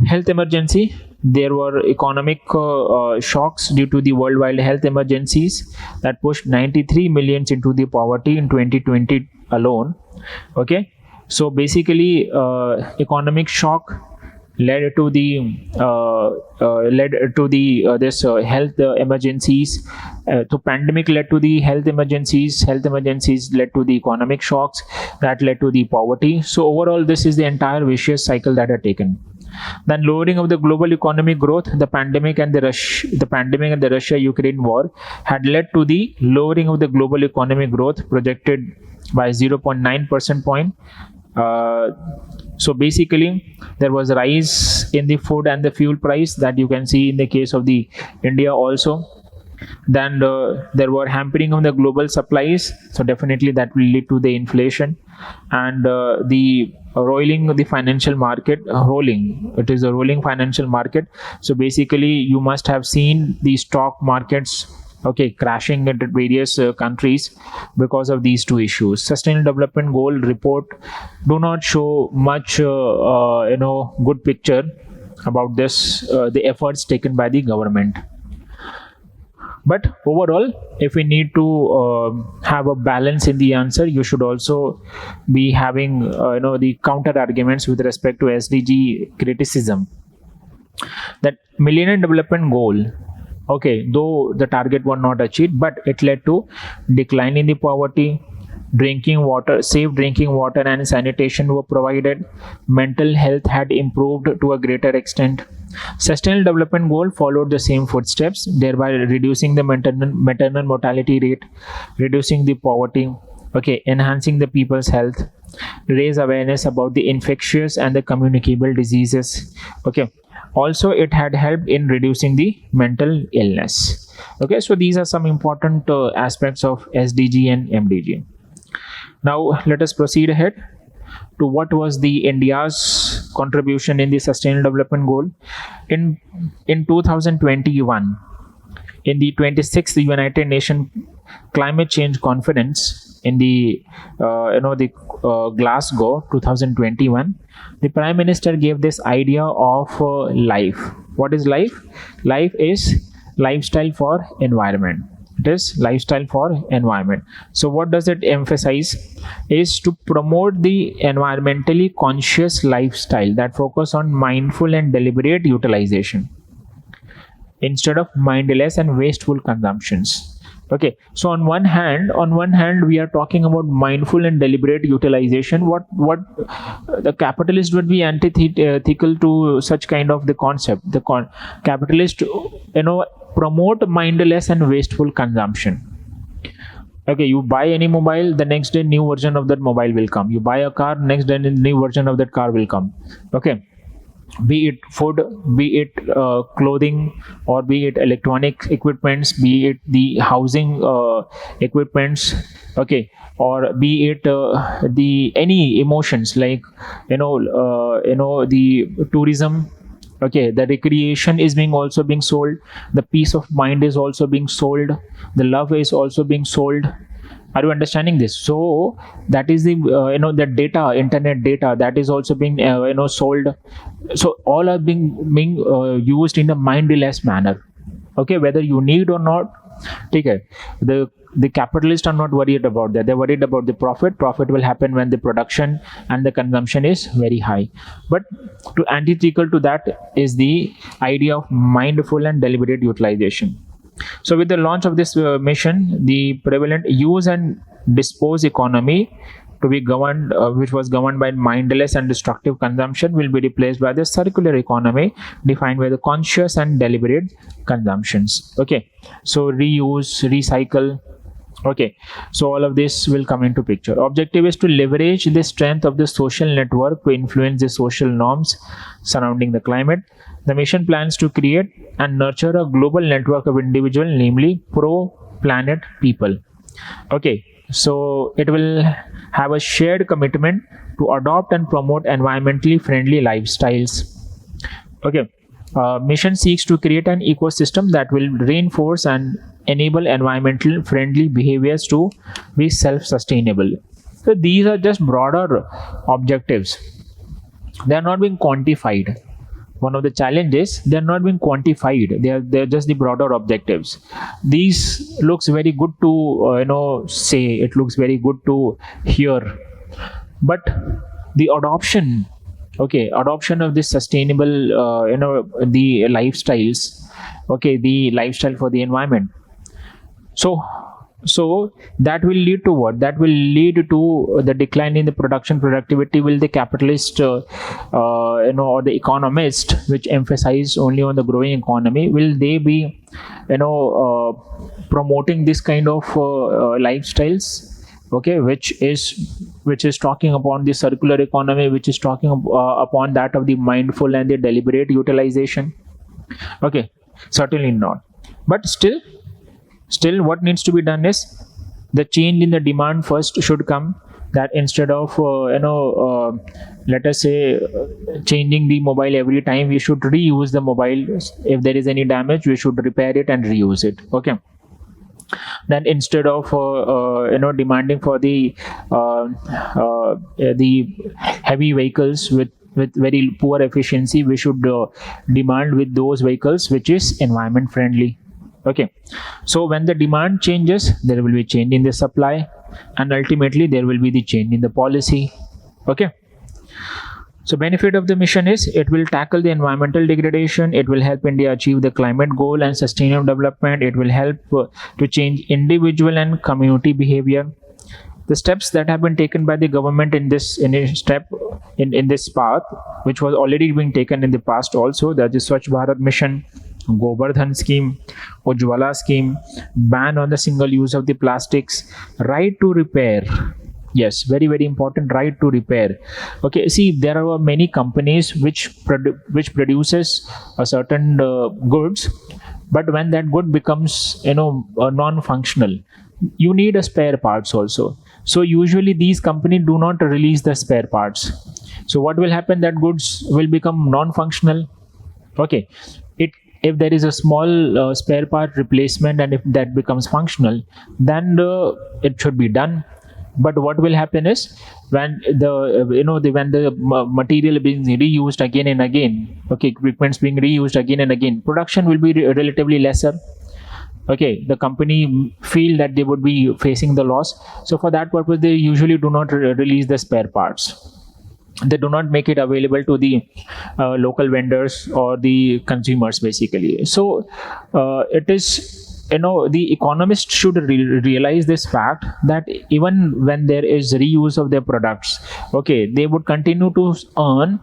Health emergency. There were economic shocks due to the worldwide health emergencies that pushed 93 millions into the poverty in 2020 alone. Okay, so basically, economic shock led to the this health emergencies. So pandemic led to the health emergencies. Health emergencies led to the economic shocks that led to the poverty. So overall, this is the entire vicious cycle that had taken. Then lowering of the global economic growth, the pandemic and the Russia-Ukraine war had led to the lowering of the global economic growth projected by 0.9 percent point. So basically, there was a rise in the food and the fuel price that you can see in the case of the India also. Then there were hampering of the global supplies, so definitely that will lead to the inflation. And the rolling of the financial market, it is a rolling financial market. So basically, you must have seen the stock markets, okay, crashing at various countries because of these two issues. Sustainable development goal report do not show much good picture about this, the efforts taken by the government. But overall, if we need to have a balance in the answer, you should also be having the counter arguments with respect to SDG criticism. That Millennium Development Goal, okay, though the target was not achieved, but it led to decline in the poverty. Safe drinking water and sanitation were provided. Mental health had improved to a greater extent. Sustainable Development Goal followed the same footsteps, thereby reducing the maternal mortality rate, reducing the poverty, okay, enhancing the people's health, raise awareness about the infectious and the communicable diseases, okay. Also, it had helped in reducing the mental illness. Okay, so these are some important aspects of SDG and MDG. Now, let us proceed ahead to what was the India's contribution in the Sustainable Development Goal. In 2021, in the 26th United Nations Climate Change Conference in the Glasgow 2021, the Prime Minister gave this idea of life. What is life? Life is lifestyle for environment. It is lifestyle for environment. So what does it emphasize is to promote the environmentally conscious lifestyle that focus on mindful and deliberate utilization instead of mindless and wasteful consumptions. Okay, so on one hand we are talking about mindful and deliberate utilization. What the capitalist would be antithetical to such kind of the concept. The capitalist promote mindless and wasteful consumption. Okay, you buy any mobile, the next day new version of that mobile will come. You buy a car, next day new version of that car will come. Okay, be it food, be it clothing, or be it electronic equipments, be it the housing equipments, okay, or be it the any emotions like the tourism, okay, the recreation is also being sold, the peace of mind is also being sold, the love is also being sold. Are you understanding this? So that is the the data, internet data, that is also being sold. So all are being used in a mindless manner. Okay, whether you need or not. Okay, the capitalists are not worried about that. They're worried about the profit. Profit will happen when the production and the consumption is very high. But to antithetical to that is the idea of mindful and deliberate utilization. So with the launch of this mission, the prevalent use and dispose economy to be governed, which was governed by mindless and destructive consumption, will be replaced by the circular economy defined by the conscious and deliberate consumptions. Okay, so reuse, recycle. Okay, so all of this will come into picture. Objective is to leverage the strength of the social network to influence the social norms surrounding the climate. The mission plans to create and nurture a global network of individuals, namely pro-planet people. Okay, so it will have a shared commitment to adopt and promote environmentally friendly lifestyles. Okay. Mission seeks to create an ecosystem that will reinforce and enable environmental friendly behaviors to be self-sustainable. So these are just broader objectives. They are not being quantified. One of the challenges, they are not being quantified. They are just the broader objectives. These looks very good to say. It looks very good to hear, but the adoption of this sustainable the lifestyles, the lifestyle for the environment. So that will lead to what? That will lead to the decline in the production productivity. Will the capitalist or the economist, which emphasize only on the growing economy, will they be promoting this kind of lifestyles, which is talking upon the circular economy, which is talking upon that of the mindful and the deliberate utilization? Certainly not. But still what needs to be done is the change in the demand first should come, that instead of let us say changing the mobile every time, we should reuse the mobile. If there is any damage, we should repair it and reuse it. Then instead of demanding for the heavy vehicles with very poor efficiency, we should demand with those vehicles which is environment friendly. So when the demand changes, there will be change in the supply, and ultimately there will be the change in the policy. So benefit of the mission is it will tackle the environmental degradation, it will help India achieve the climate goal and sustainable development, it will help to change individual and community behavior. The steps that have been taken by the government in this path, which was already being taken in the past also, that is Swachh Bharat mission, Govardhan scheme, Ujjwala scheme, ban on the single use of the plastics, right to repair. Yes, very very important, right to repair. See, there are many companies which produces a certain goods, but when that good becomes non-functional, you need a spare parts also. So usually these companies do not release the spare parts. So what will happen? That goods will become non-functional. If there is a small spare part replacement, and if that becomes functional, then it should be done. But what will happen is, when the material being reused again and again, equipments being reused again and again, production will be relatively lesser. The company feel that they would be facing the loss, so for that purpose they usually do not release the spare parts. They do not make it available to the local vendors or the consumers basically. So it is, the economist should realize this fact, that even when there is reuse of their products, they would continue to earn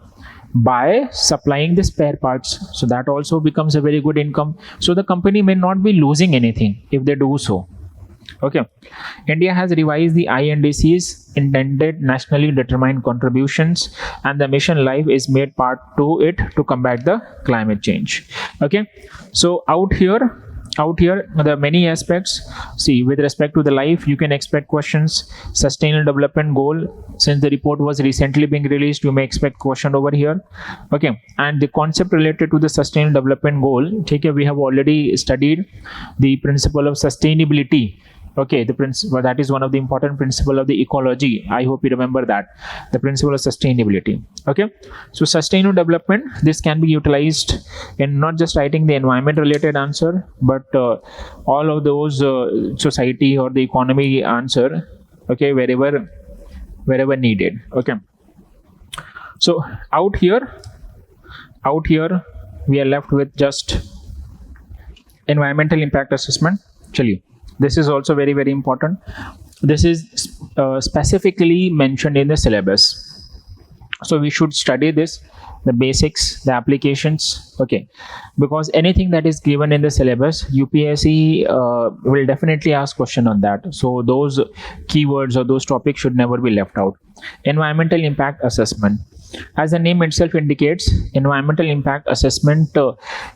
by supplying the spare parts. So that also becomes a very good income. So the company may not be losing anything if they do so. India has revised the INDC's intended nationally determined contributions, and the mission life is made part to it to combat the climate change. So out here there are many aspects. See, with respect to the life, you can expect questions. Sustainable development goal, since the report was recently being released, you may expect question over here. And the concept related to the sustainable development goal, we have already studied the principle of sustainability. The principle, that is one of the important principle of the ecology. I hope you remember that, the principle of sustainability. So sustainable development, this can be utilized in not just writing the environment related answer, but all of those society or the economy answer, wherever needed. So out here we are left with just environmental impact assessment. This is also very very important. This is specifically mentioned in the syllabus, so we should study this, the basics, the applications. Because anything that is given in the syllabus, UPSC will definitely ask question on that. So those keywords or those topics should never be left out. Environmental impact assessment. As the name itself indicates, environmental impact assessment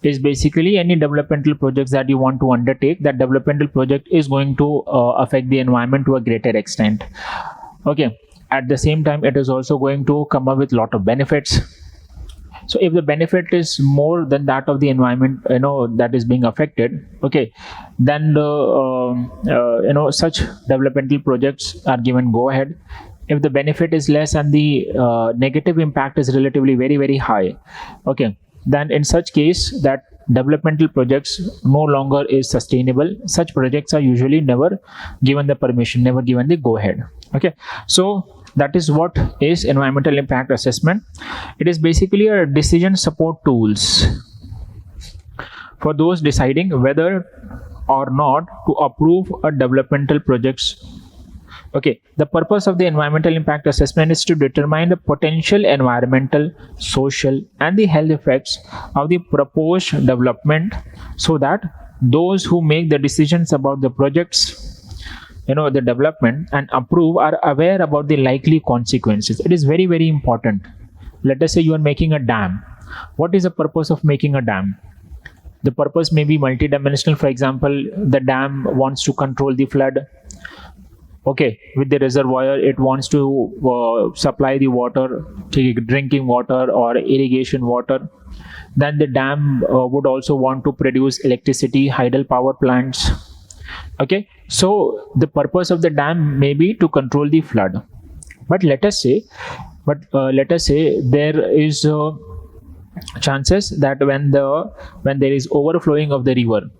is basically any developmental projects that you want to undertake. That developmental project is going to affect the environment to a greater extent. Okay. At the same time, it is also going to come up with lot of benefits. So if the benefit is more than that of the environment, that is being affected, okay, then such developmental projects are given go ahead. If the benefit is less and the negative impact is relatively very very high, okay, then in such case that developmental projects no longer is sustainable. Such projects are usually never given the permission, never given the go ahead. Okay, so that is what is environmental impact assessment. It is basically a decision support tools for those deciding whether or not to approve a developmental projects. Okay, the purpose of the environmental impact assessment is to determine the potential environmental, social, and the health effects of the proposed development, so that those who make the decisions about the projects, the development and approve, are aware about the likely consequences. It is very very important. Let us say you are making a dam. What is the purpose of making a dam? The purpose may be multidimensional. For example, the dam wants to control the flood. Okay, with the reservoir, it wants to supply the water, drinking water or irrigation water. Then the dam would also want to produce electricity, hydel power plants. Okay, so the purpose of the dam may be to control the flood. But let us say there is chances that when there is overflowing of the river,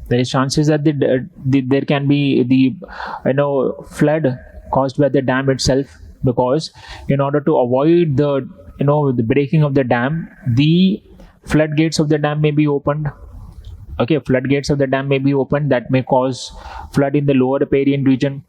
there is chances that there can be the flood caused by the dam itself, because in order to avoid the breaking of the dam, the floodgates of the dam may be opened. Okay, floodgates of the dam may be opened, that may cause flood in the lower riparian region.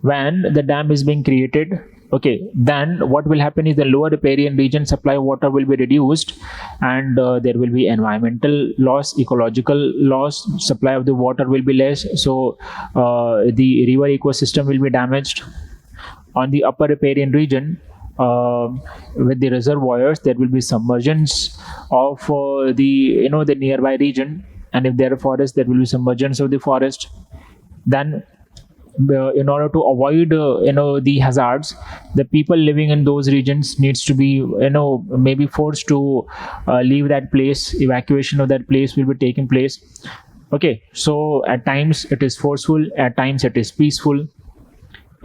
When the dam is being created, okay, then what will happen is the lower riparian region supply of water will be reduced, and there will be environmental loss, ecological loss. Supply of the water will be less, so the river ecosystem will be damaged. On the upper riparian region, with the reservoirs, there will be submergence of the nearby region, and if there are forests, there will be submergence of the forest. Then in order to avoid the hazards, the people living in those regions needs to be maybe forced to leave that place. Evacuation of that place will be taking place. Okay, so at times it is forceful, at times it is peaceful.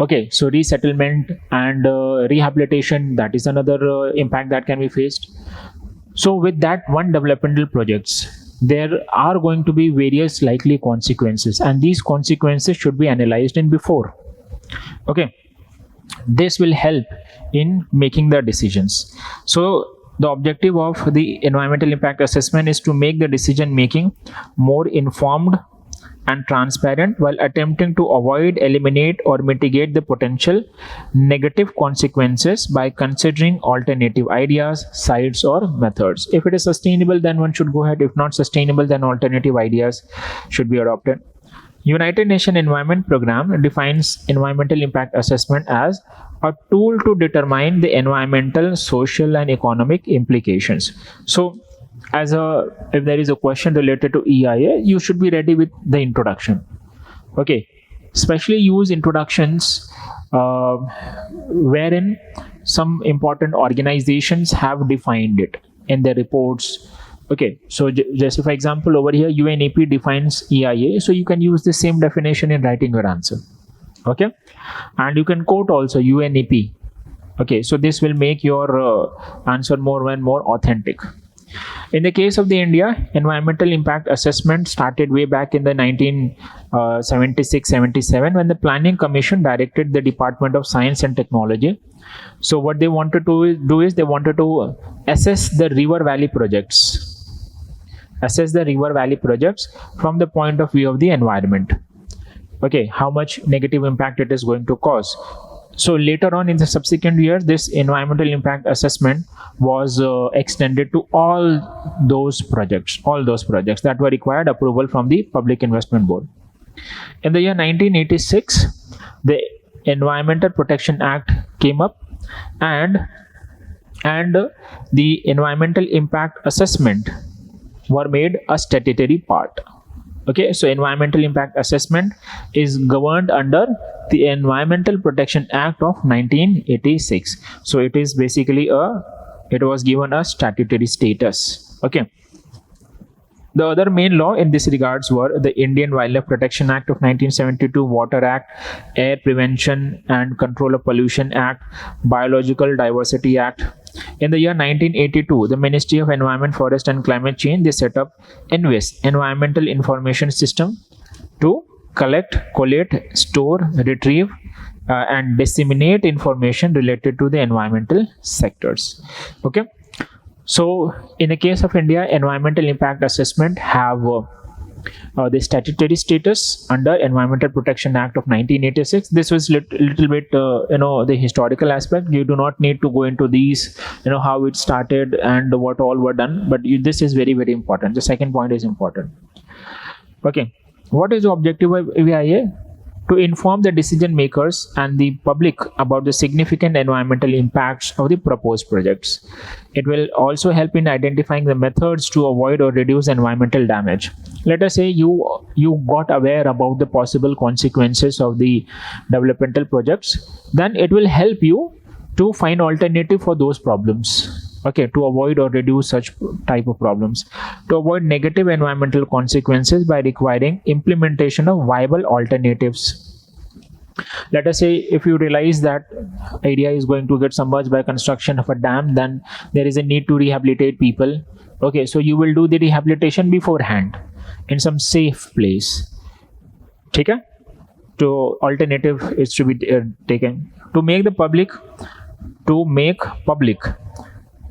Okay, so resettlement and rehabilitation, that is another impact that can be faced. So with that one developmental projects, there are going to be various likely consequences, and these consequences should be analyzed in before. Okay, this will help in making the decisions. So the objective of the environmental impact assessment is to make the decision making more informed and transparent, while attempting to avoid, eliminate, or mitigate the potential negative consequences by considering alternative ideas, sites, or methods. If it is sustainable, then one should go ahead. If not sustainable, then alternative ideas should be adopted. United Nations Environment Program defines environmental impact assessment as a tool to determine the environmental, social, and economic implications. So if there is a question related to EIA, you should be ready with the introduction. Okay, especially use introductions wherein some important organizations have defined it in their reports. Okay, so just for example, over here UNEP defines EIA, so you can use the same definition in writing your answer. Okay, and you can quote also UNEP. Okay, so this will make your answer more and more authentic. In the case of the India, environmental impact assessment started way back in the 1976-77 when the Planning Commission directed the Department of Science and Technology. So what they wanted to do is they wanted to assess the river valley projects. Assess the river valley projects from the point of view of the environment. Okay, how much negative impact it is going to cause. So later on in the subsequent years, this environmental impact assessment was extended to all those projects that were required approval from the Public Investment Board. In the year 1986, the Environmental Protection Act came up, and and the environmental impact assessment were made a statutory part. Okay, so environmental impact assessment is governed under the Environmental Protection Act of 1986. So it is basically it was given a statutory status. Okay. The other main law in this regards were the Indian Wildlife Protection Act of 1972, Water Act, Air Prevention and Control of Pollution Act, Biological Diversity Act. In the year 1982, the Ministry of Environment, Forest and Climate Change, they set up ENVIS, Environmental Information System, to collect, collate, store, retrieve, and disseminate information related to the environmental sectors. Okay. So, in the case of India, environmental impact assessment have the statutory status under Environmental Protection Act of 1986. This was little bit, the historical aspect. You do not need to go into these, how it started and what all were done. But this is very, very important. The second point is important. Okay, what is the objective of EIA? To inform the decision makers and the public about the significant environmental impacts of the proposed projects. It will also help in identifying the methods to avoid or reduce environmental damage. Let us say you got aware about the possible consequences of the developmental projects, then it will help you to find alternative for those problems. Okay, to avoid or reduce such type of problems, to avoid negative environmental consequences by requiring implementation of viable alternatives. Let us say if you realize that area is going to get submerged by construction of a dam, then there is a need to rehabilitate people. Okay, so you will do the rehabilitation beforehand in some safe place. Okay? To alternative is to be taken to make public.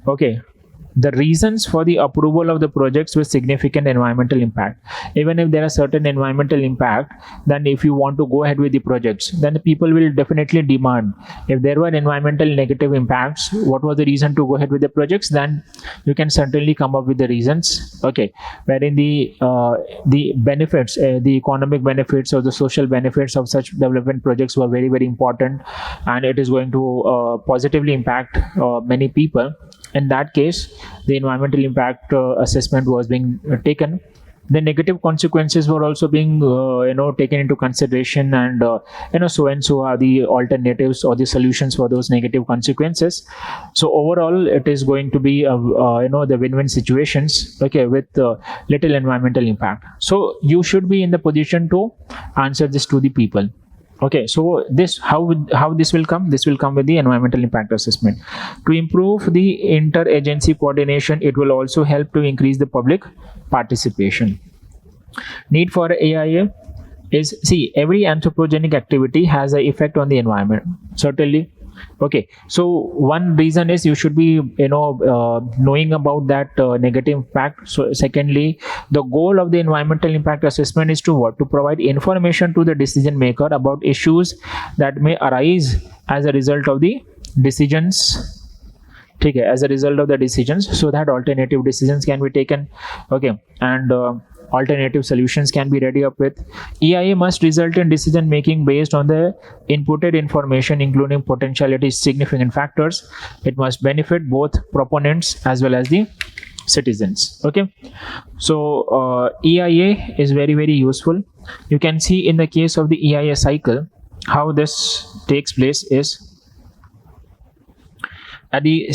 Okay, the reasons for the approval of the projects with significant environmental impact. Even if there are certain environmental impact, then if you want to go ahead with the projects, then the people will definitely demand. If there were environmental negative impacts, what was the reason to go ahead with the projects? Then you can certainly come up with the reasons. Okay, wherein the benefits, the economic benefits or the social benefits of such development projects were very, very important, and it is going to positively impact many people. In that case, the environmental impact assessment was being taken. The negative consequences were also being taken into consideration, and so and so are the alternatives or the solutions for those negative consequences. So overall, it is going to be the win-win situations, okay, with little environmental impact. So you should be in the position to answer this to the people. Okay, so this how this will come? This will come with the environmental impact assessment. To improve the interagency coordination, it will also help to increase the public participation. Need for AIA is, see, every anthropogenic activity has an effect on the environment. Certainly. Okay, so one reason is you should be knowing about that negative impact. So secondly, the goal of the environmental impact assessment is to what? To provide information to the decision maker about issues that may arise as a result of the decisions. Okay, as a result of the decisions, so that alternative decisions can be taken. Okay, and alternative solutions can be ready up with. EIA must result in decision making based on the inputted information, including potentiality significant factors. It must benefit both proponents as well as the citizens. Okay, so EIA is very, very useful. You can see in the case of the EIA cycle how this takes place is, at the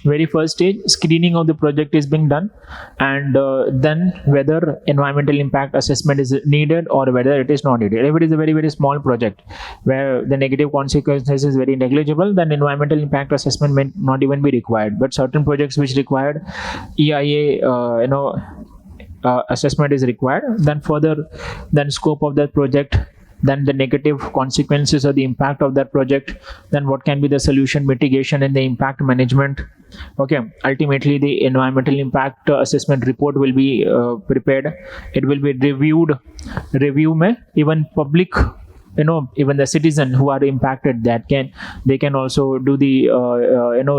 very first stage, screening of the project is being done, and then whether environmental impact assessment is needed or whether it is not needed. If it is a very, very small project where the negative consequences is very negligible, then environmental impact assessment may not even be required. But certain projects which required EIA assessment is required, then scope of that project, then the negative consequences or the impact of that project, then what can be the solution, mitigation, and the impact management. Okay, ultimately the environmental impact assessment report will be prepared. It will be reviewed. Review mein even public even the citizen who are impacted, they can also do the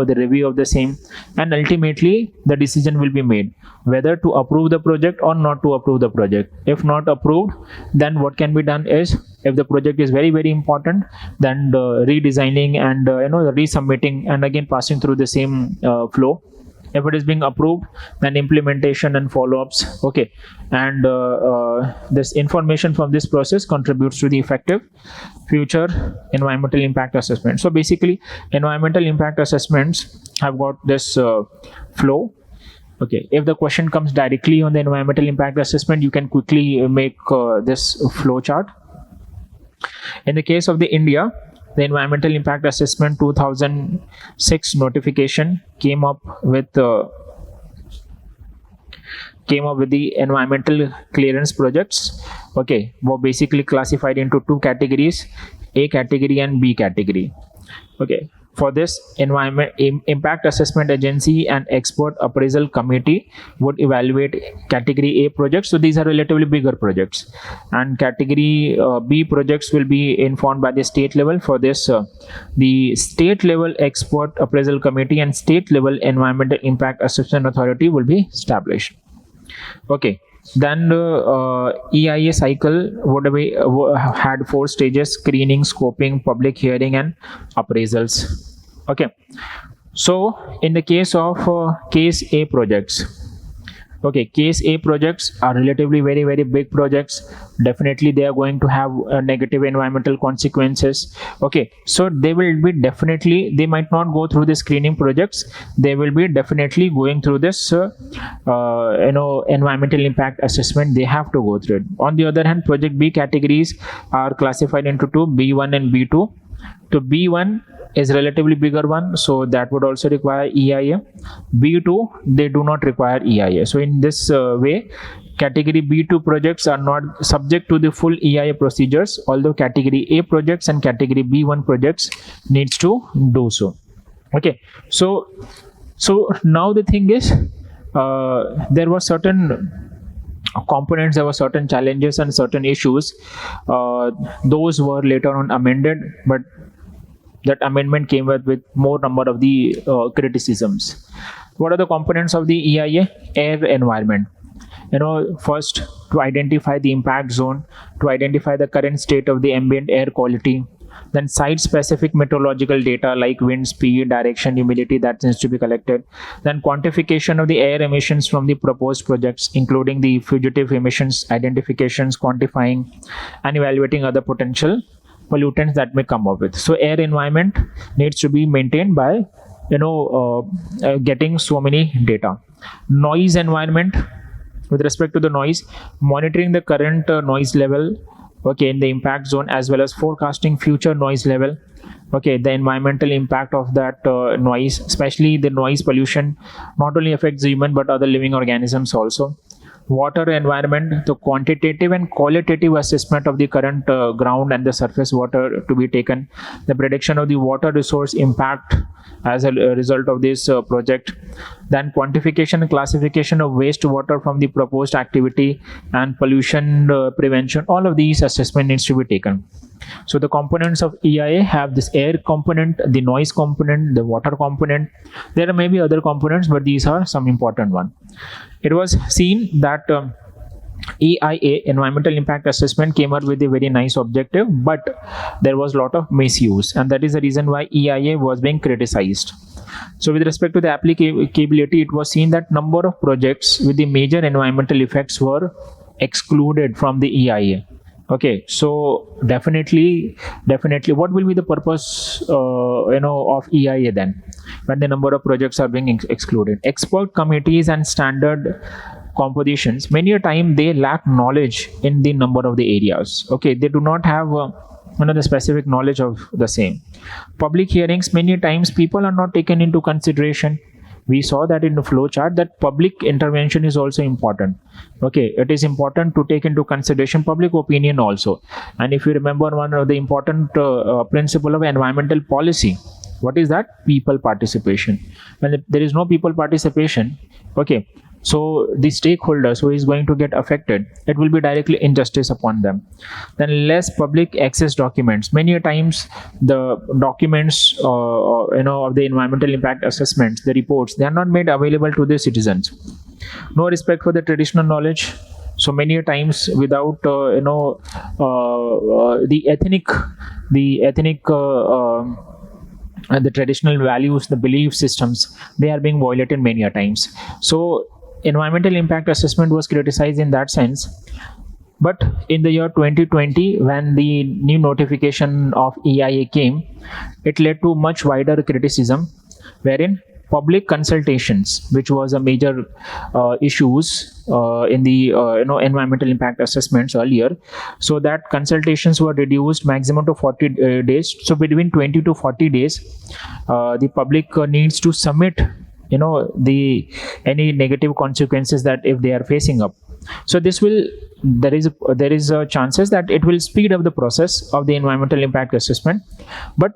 the review of the same, and ultimately the decision will be made whether to approve the project or not to approve the project. If not approved, then what can be done is, if the project is very very important, then redesigning and resubmitting and again passing through the same flow. If it is being approved, then implementation and follow-ups. Okay, and this information from this process contributes to the effective future environmental impact assessment. So basically, environmental impact assessments have got this flow. Okay, if the question comes directly on the environmental impact assessment, you can quickly make this flow chart. In the case of the India, the environmental impact assessment 2006 notification came up with the environmental clearance projects. Okay, were basically classified into two categories, A category and B category. Okay, for this, impact assessment agency and expert appraisal committee would evaluate category A projects. So these are relatively bigger projects, and category B projects will be informed by the state level. For this, the state level expert appraisal committee and state level environmental impact assessment authority will be established. Okay, then EIA cycle had 4 stages: screening, scoping, public hearing, and appraisals. Okay, so in the case of case A projects, okay, case A projects are relatively very very big projects. Definitely they are going to have negative environmental consequences. Okay, so they might not go through the screening projects, they will be definitely going through this environmental impact assessment. They have to go through it. On the other hand, project B categories are classified into two, B1 and B2. So B1 is relatively bigger one, so that would also require EIA. B2, they do not require EIA. So in this way, category B2 projects are not subject to the full EIA procedures, although category A projects and category B1 projects needs to do so. Okay, so now the thing is, there were certain components, there were certain challenges and certain issues. Those were later on amended, but that amendment came with more number of the criticisms. What are the components of the EIA? Air environment. First, to identify the impact zone, to identify the current state of the ambient air quality. Then site-specific meteorological data like wind speed, direction, humidity that needs to be collected. Then quantification of the air emissions from the proposed projects, including the fugitive emissions, identifications, quantifying, and evaluating other potential pollutants that may come up with. So air environment needs to be maintained by getting so many data. Noise environment, with respect to the noise, monitoring the current noise level, okay, in the impact zone, as well as forecasting future noise level. Okay, the environmental impact of that noise, especially the noise pollution, not only affects human but other living organisms also. Water environment, the quantitative and qualitative assessment of the current ground and the surface water to be taken. The prediction of the water resource impact as a result of this project. Then quantification and classification of wastewater from the proposed activity and pollution prevention. All of these assessment needs to be taken. So the components of EIA have this air component, the noise component, the water component. There are maybe other components, but these are some important ones. It was seen that EIA, environmental impact assessment, came up with a very nice objective, but there was a lot of misuse, and that is the reason why EIA was being criticized. So with respect to the applicability, it was seen that number of projects with the major environmental effects were excluded from the EIA. Okay, so definitely, what will be the purpose, of EIA then, when the number of projects are being excluded? Expert committees and standard compositions, many a time they lack knowledge in the number of the areas. Okay, they do not have the specific knowledge of the same. Public hearings, many times people are not taken into consideration. We saw that in the flow chart that public intervention is also important. Okay, it is important to take into consideration public opinion also. And if you remember, one of the important principle of environmental policy, what is that? People participation. When there is no people participation, okay, So the stakeholders who is going to get affected, it will be directly injustice upon them. Then less public access documents. Many a times the documents of the environmental impact assessments, the reports, they are not made available to the citizens. No respect for the traditional knowledge. So many a times without the traditional values, the belief systems, they are being violated many a times. So environmental impact assessment was criticized in that sense. But in the year 2020, when the new notification of EIA came, it led to much wider criticism, wherein public consultations, which was a major issues in the environmental impact assessments earlier, so that consultations were reduced maximum to 40 days. So between 20 to 40 days, the public needs to submit the any negative consequences that if they are facing up. So this will there is a chances that it will speed up the process of the environmental impact assessment. But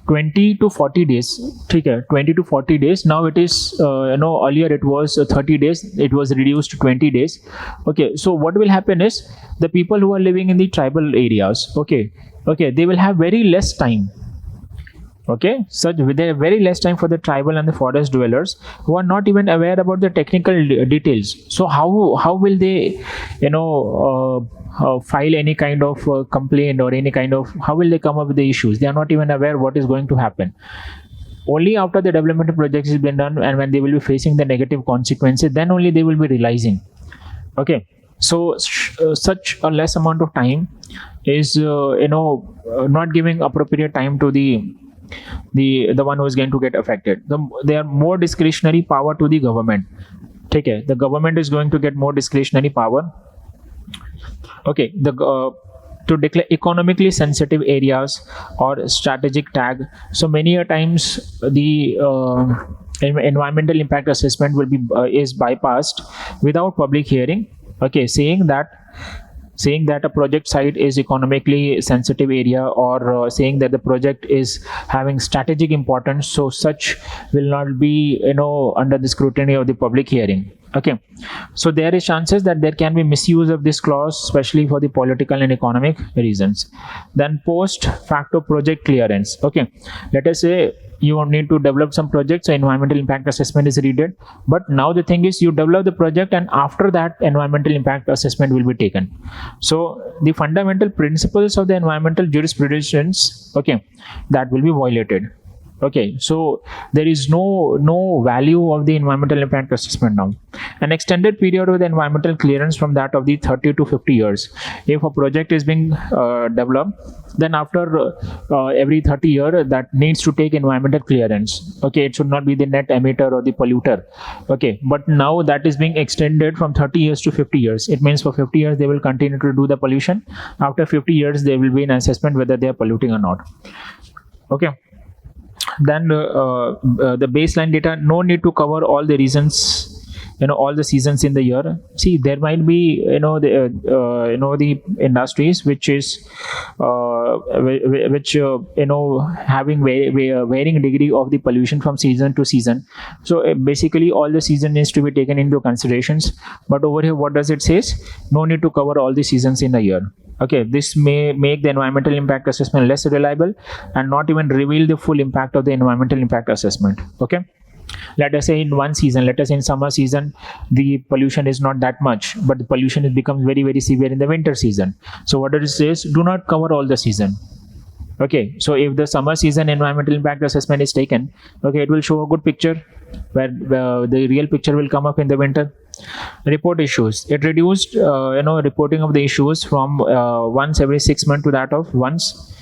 20 to 40 days, okay, 20 to 40 days, now it is earlier it was 30 days, it was reduced to 20 days. Okay, so what will happen is the people who are living in the tribal areas, okay, they will have very less time. Okay, so with a very less time for the tribal and the forest dwellers who are not even aware about the technical details. So how will they file any kind of complaint, or any kind of, how will they come up with the issues? They are not even aware what is going to happen. Only after the development project has been done, and when they will be facing the negative consequences, then only they will be realizing. Okay, so such a less amount of time is not giving appropriate time to the one who is going to get affected. They are more discretionary power to the government. Okay, the government is going to get more discretionary power. Okay, to declare economically sensitive areas or strategic tag. So many a times the environmental impact assessment will be is bypassed without public hearing. Okay, saying that a project site is economically sensitive area, or saying that the project is having strategic importance, so such will not be under the scrutiny of the public hearing. Okay, so there is chances that there can be misuse of this clause, especially for the political and economic reasons. Then post facto project clearance. Okay, let us say you need to develop some project, so environmental impact assessment is needed. But now the thing is, you develop the project, and after that environmental impact assessment will be taken. So the fundamental principles of the environmental jurisprudence, okay, that will be violated. Okay, so there is no value of the environmental impact assessment now. An extended period of the environmental clearance from that of the 30 to 50 years. If a project is being developed, then after every 30 years, that needs to take environmental clearance. Okay, it should not be the net emitter or the polluter. Okay, but now that is being extended from 30 years to 50 years. It means for 50 years they will continue to do the pollution. After 50 years there will be an assessment whether they are polluting or not. Okay, then the baseline data, no need to cover all the reasons, all the seasons in the year. See, there might be the industries which is having varying degree of the pollution from season to season. So basically all the season needs to be taken into considerations. But over here what does it says? No need to cover all the seasons in a year. Okay, this may make the environmental impact assessment less reliable and not even reveal the full impact of the environmental impact assessment. Okay, let us say in one season, let us say in summer season, the pollution is not that much, but the pollution becomes very, very severe in the winter season. So what it says, do not cover all the season. Okay, so if the summer season environmental impact assessment is taken, okay, it will show a good picture, where the real picture will come up in the winter. Report issues, it reduced reporting of the issues from once every 6 months to that of once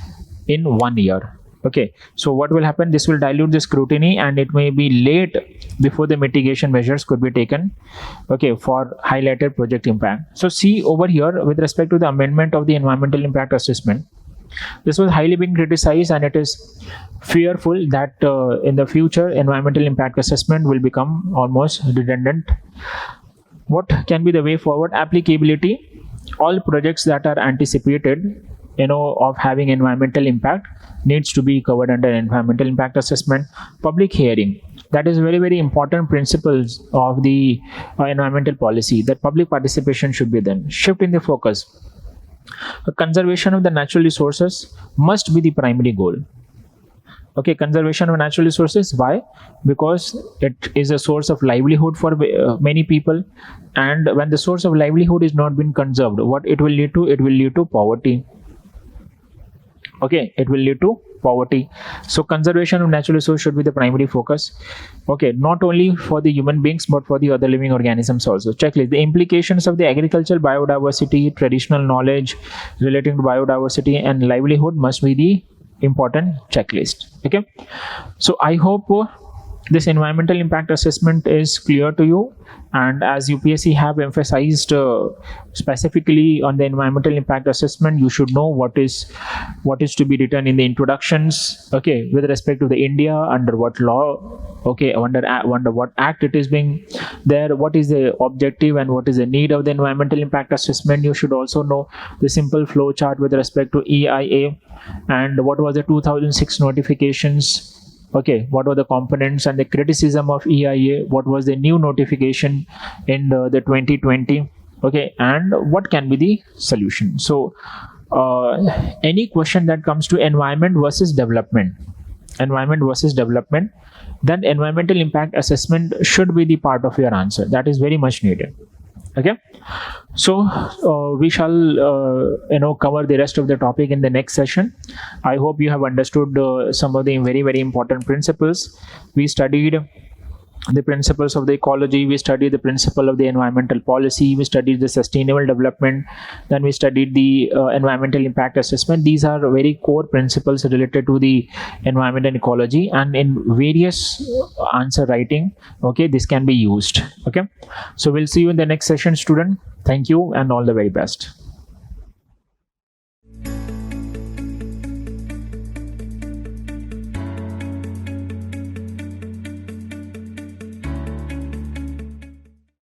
in 1 year. Okay, so what will happen, this will dilute the scrutiny, and it may be late before the mitigation measures could be taken, okay, for highlighted project impact. So see over here, with respect to the amendment of the environmental impact assessment, this was highly being criticized, and it is fearful that in the future environmental impact assessment will become almost redundant. What can be the way forward? Applicability, all projects that are anticipated of having environmental impact needs to be covered under environmental impact assessment. Public hearing, That is very, very important principles of the environmental policy, that public participation should be then. Shift in the focus. Conservation of the natural resources must be the primary goal. Okay, conservation of natural resources. Why? Because it is a source of livelihood for many people, and when the source of livelihood is not being conserved, what it will lead to? It will lead to poverty. Okay, it will lead to poverty. So conservation of natural resource should be the primary focus. Okay, not only for the human beings but for the other living organisms also. Checklist: the implications of the agricultural biodiversity, traditional knowledge relating to biodiversity and livelihood must be the important checklist. Okay, so I hope this environmental impact assessment is clear to you, and as UPSC have emphasized specifically on the environmental impact assessment, you should know what is to be written in the introductions. Okay, with respect to the India, under what law, okay, under what act it is being there, what is the objective and what is the need of the environmental impact assessment. You should also know the simple flow chart with respect to EIA, and what was the 2006 notifications. Okay, what were the components and the criticism of EIA, what was the new notification in the 2020. Okay, and what can be the solution. So any question that comes to environment versus development, then environmental impact assessment should be the part of your answer. That is very much needed. Okay, so we shall cover the rest of the topic in the next session. I hope you have understood some of the very, very important principles. We studied the principles of the ecology, we studied the principle of the environmental policy, we studied the sustainable development, then we studied the environmental impact assessment. These are very core principles related to the environment and ecology, and in various answer writing, okay, this can be used. Okay, so we'll see you in the next session, student. Thank you and all the very best.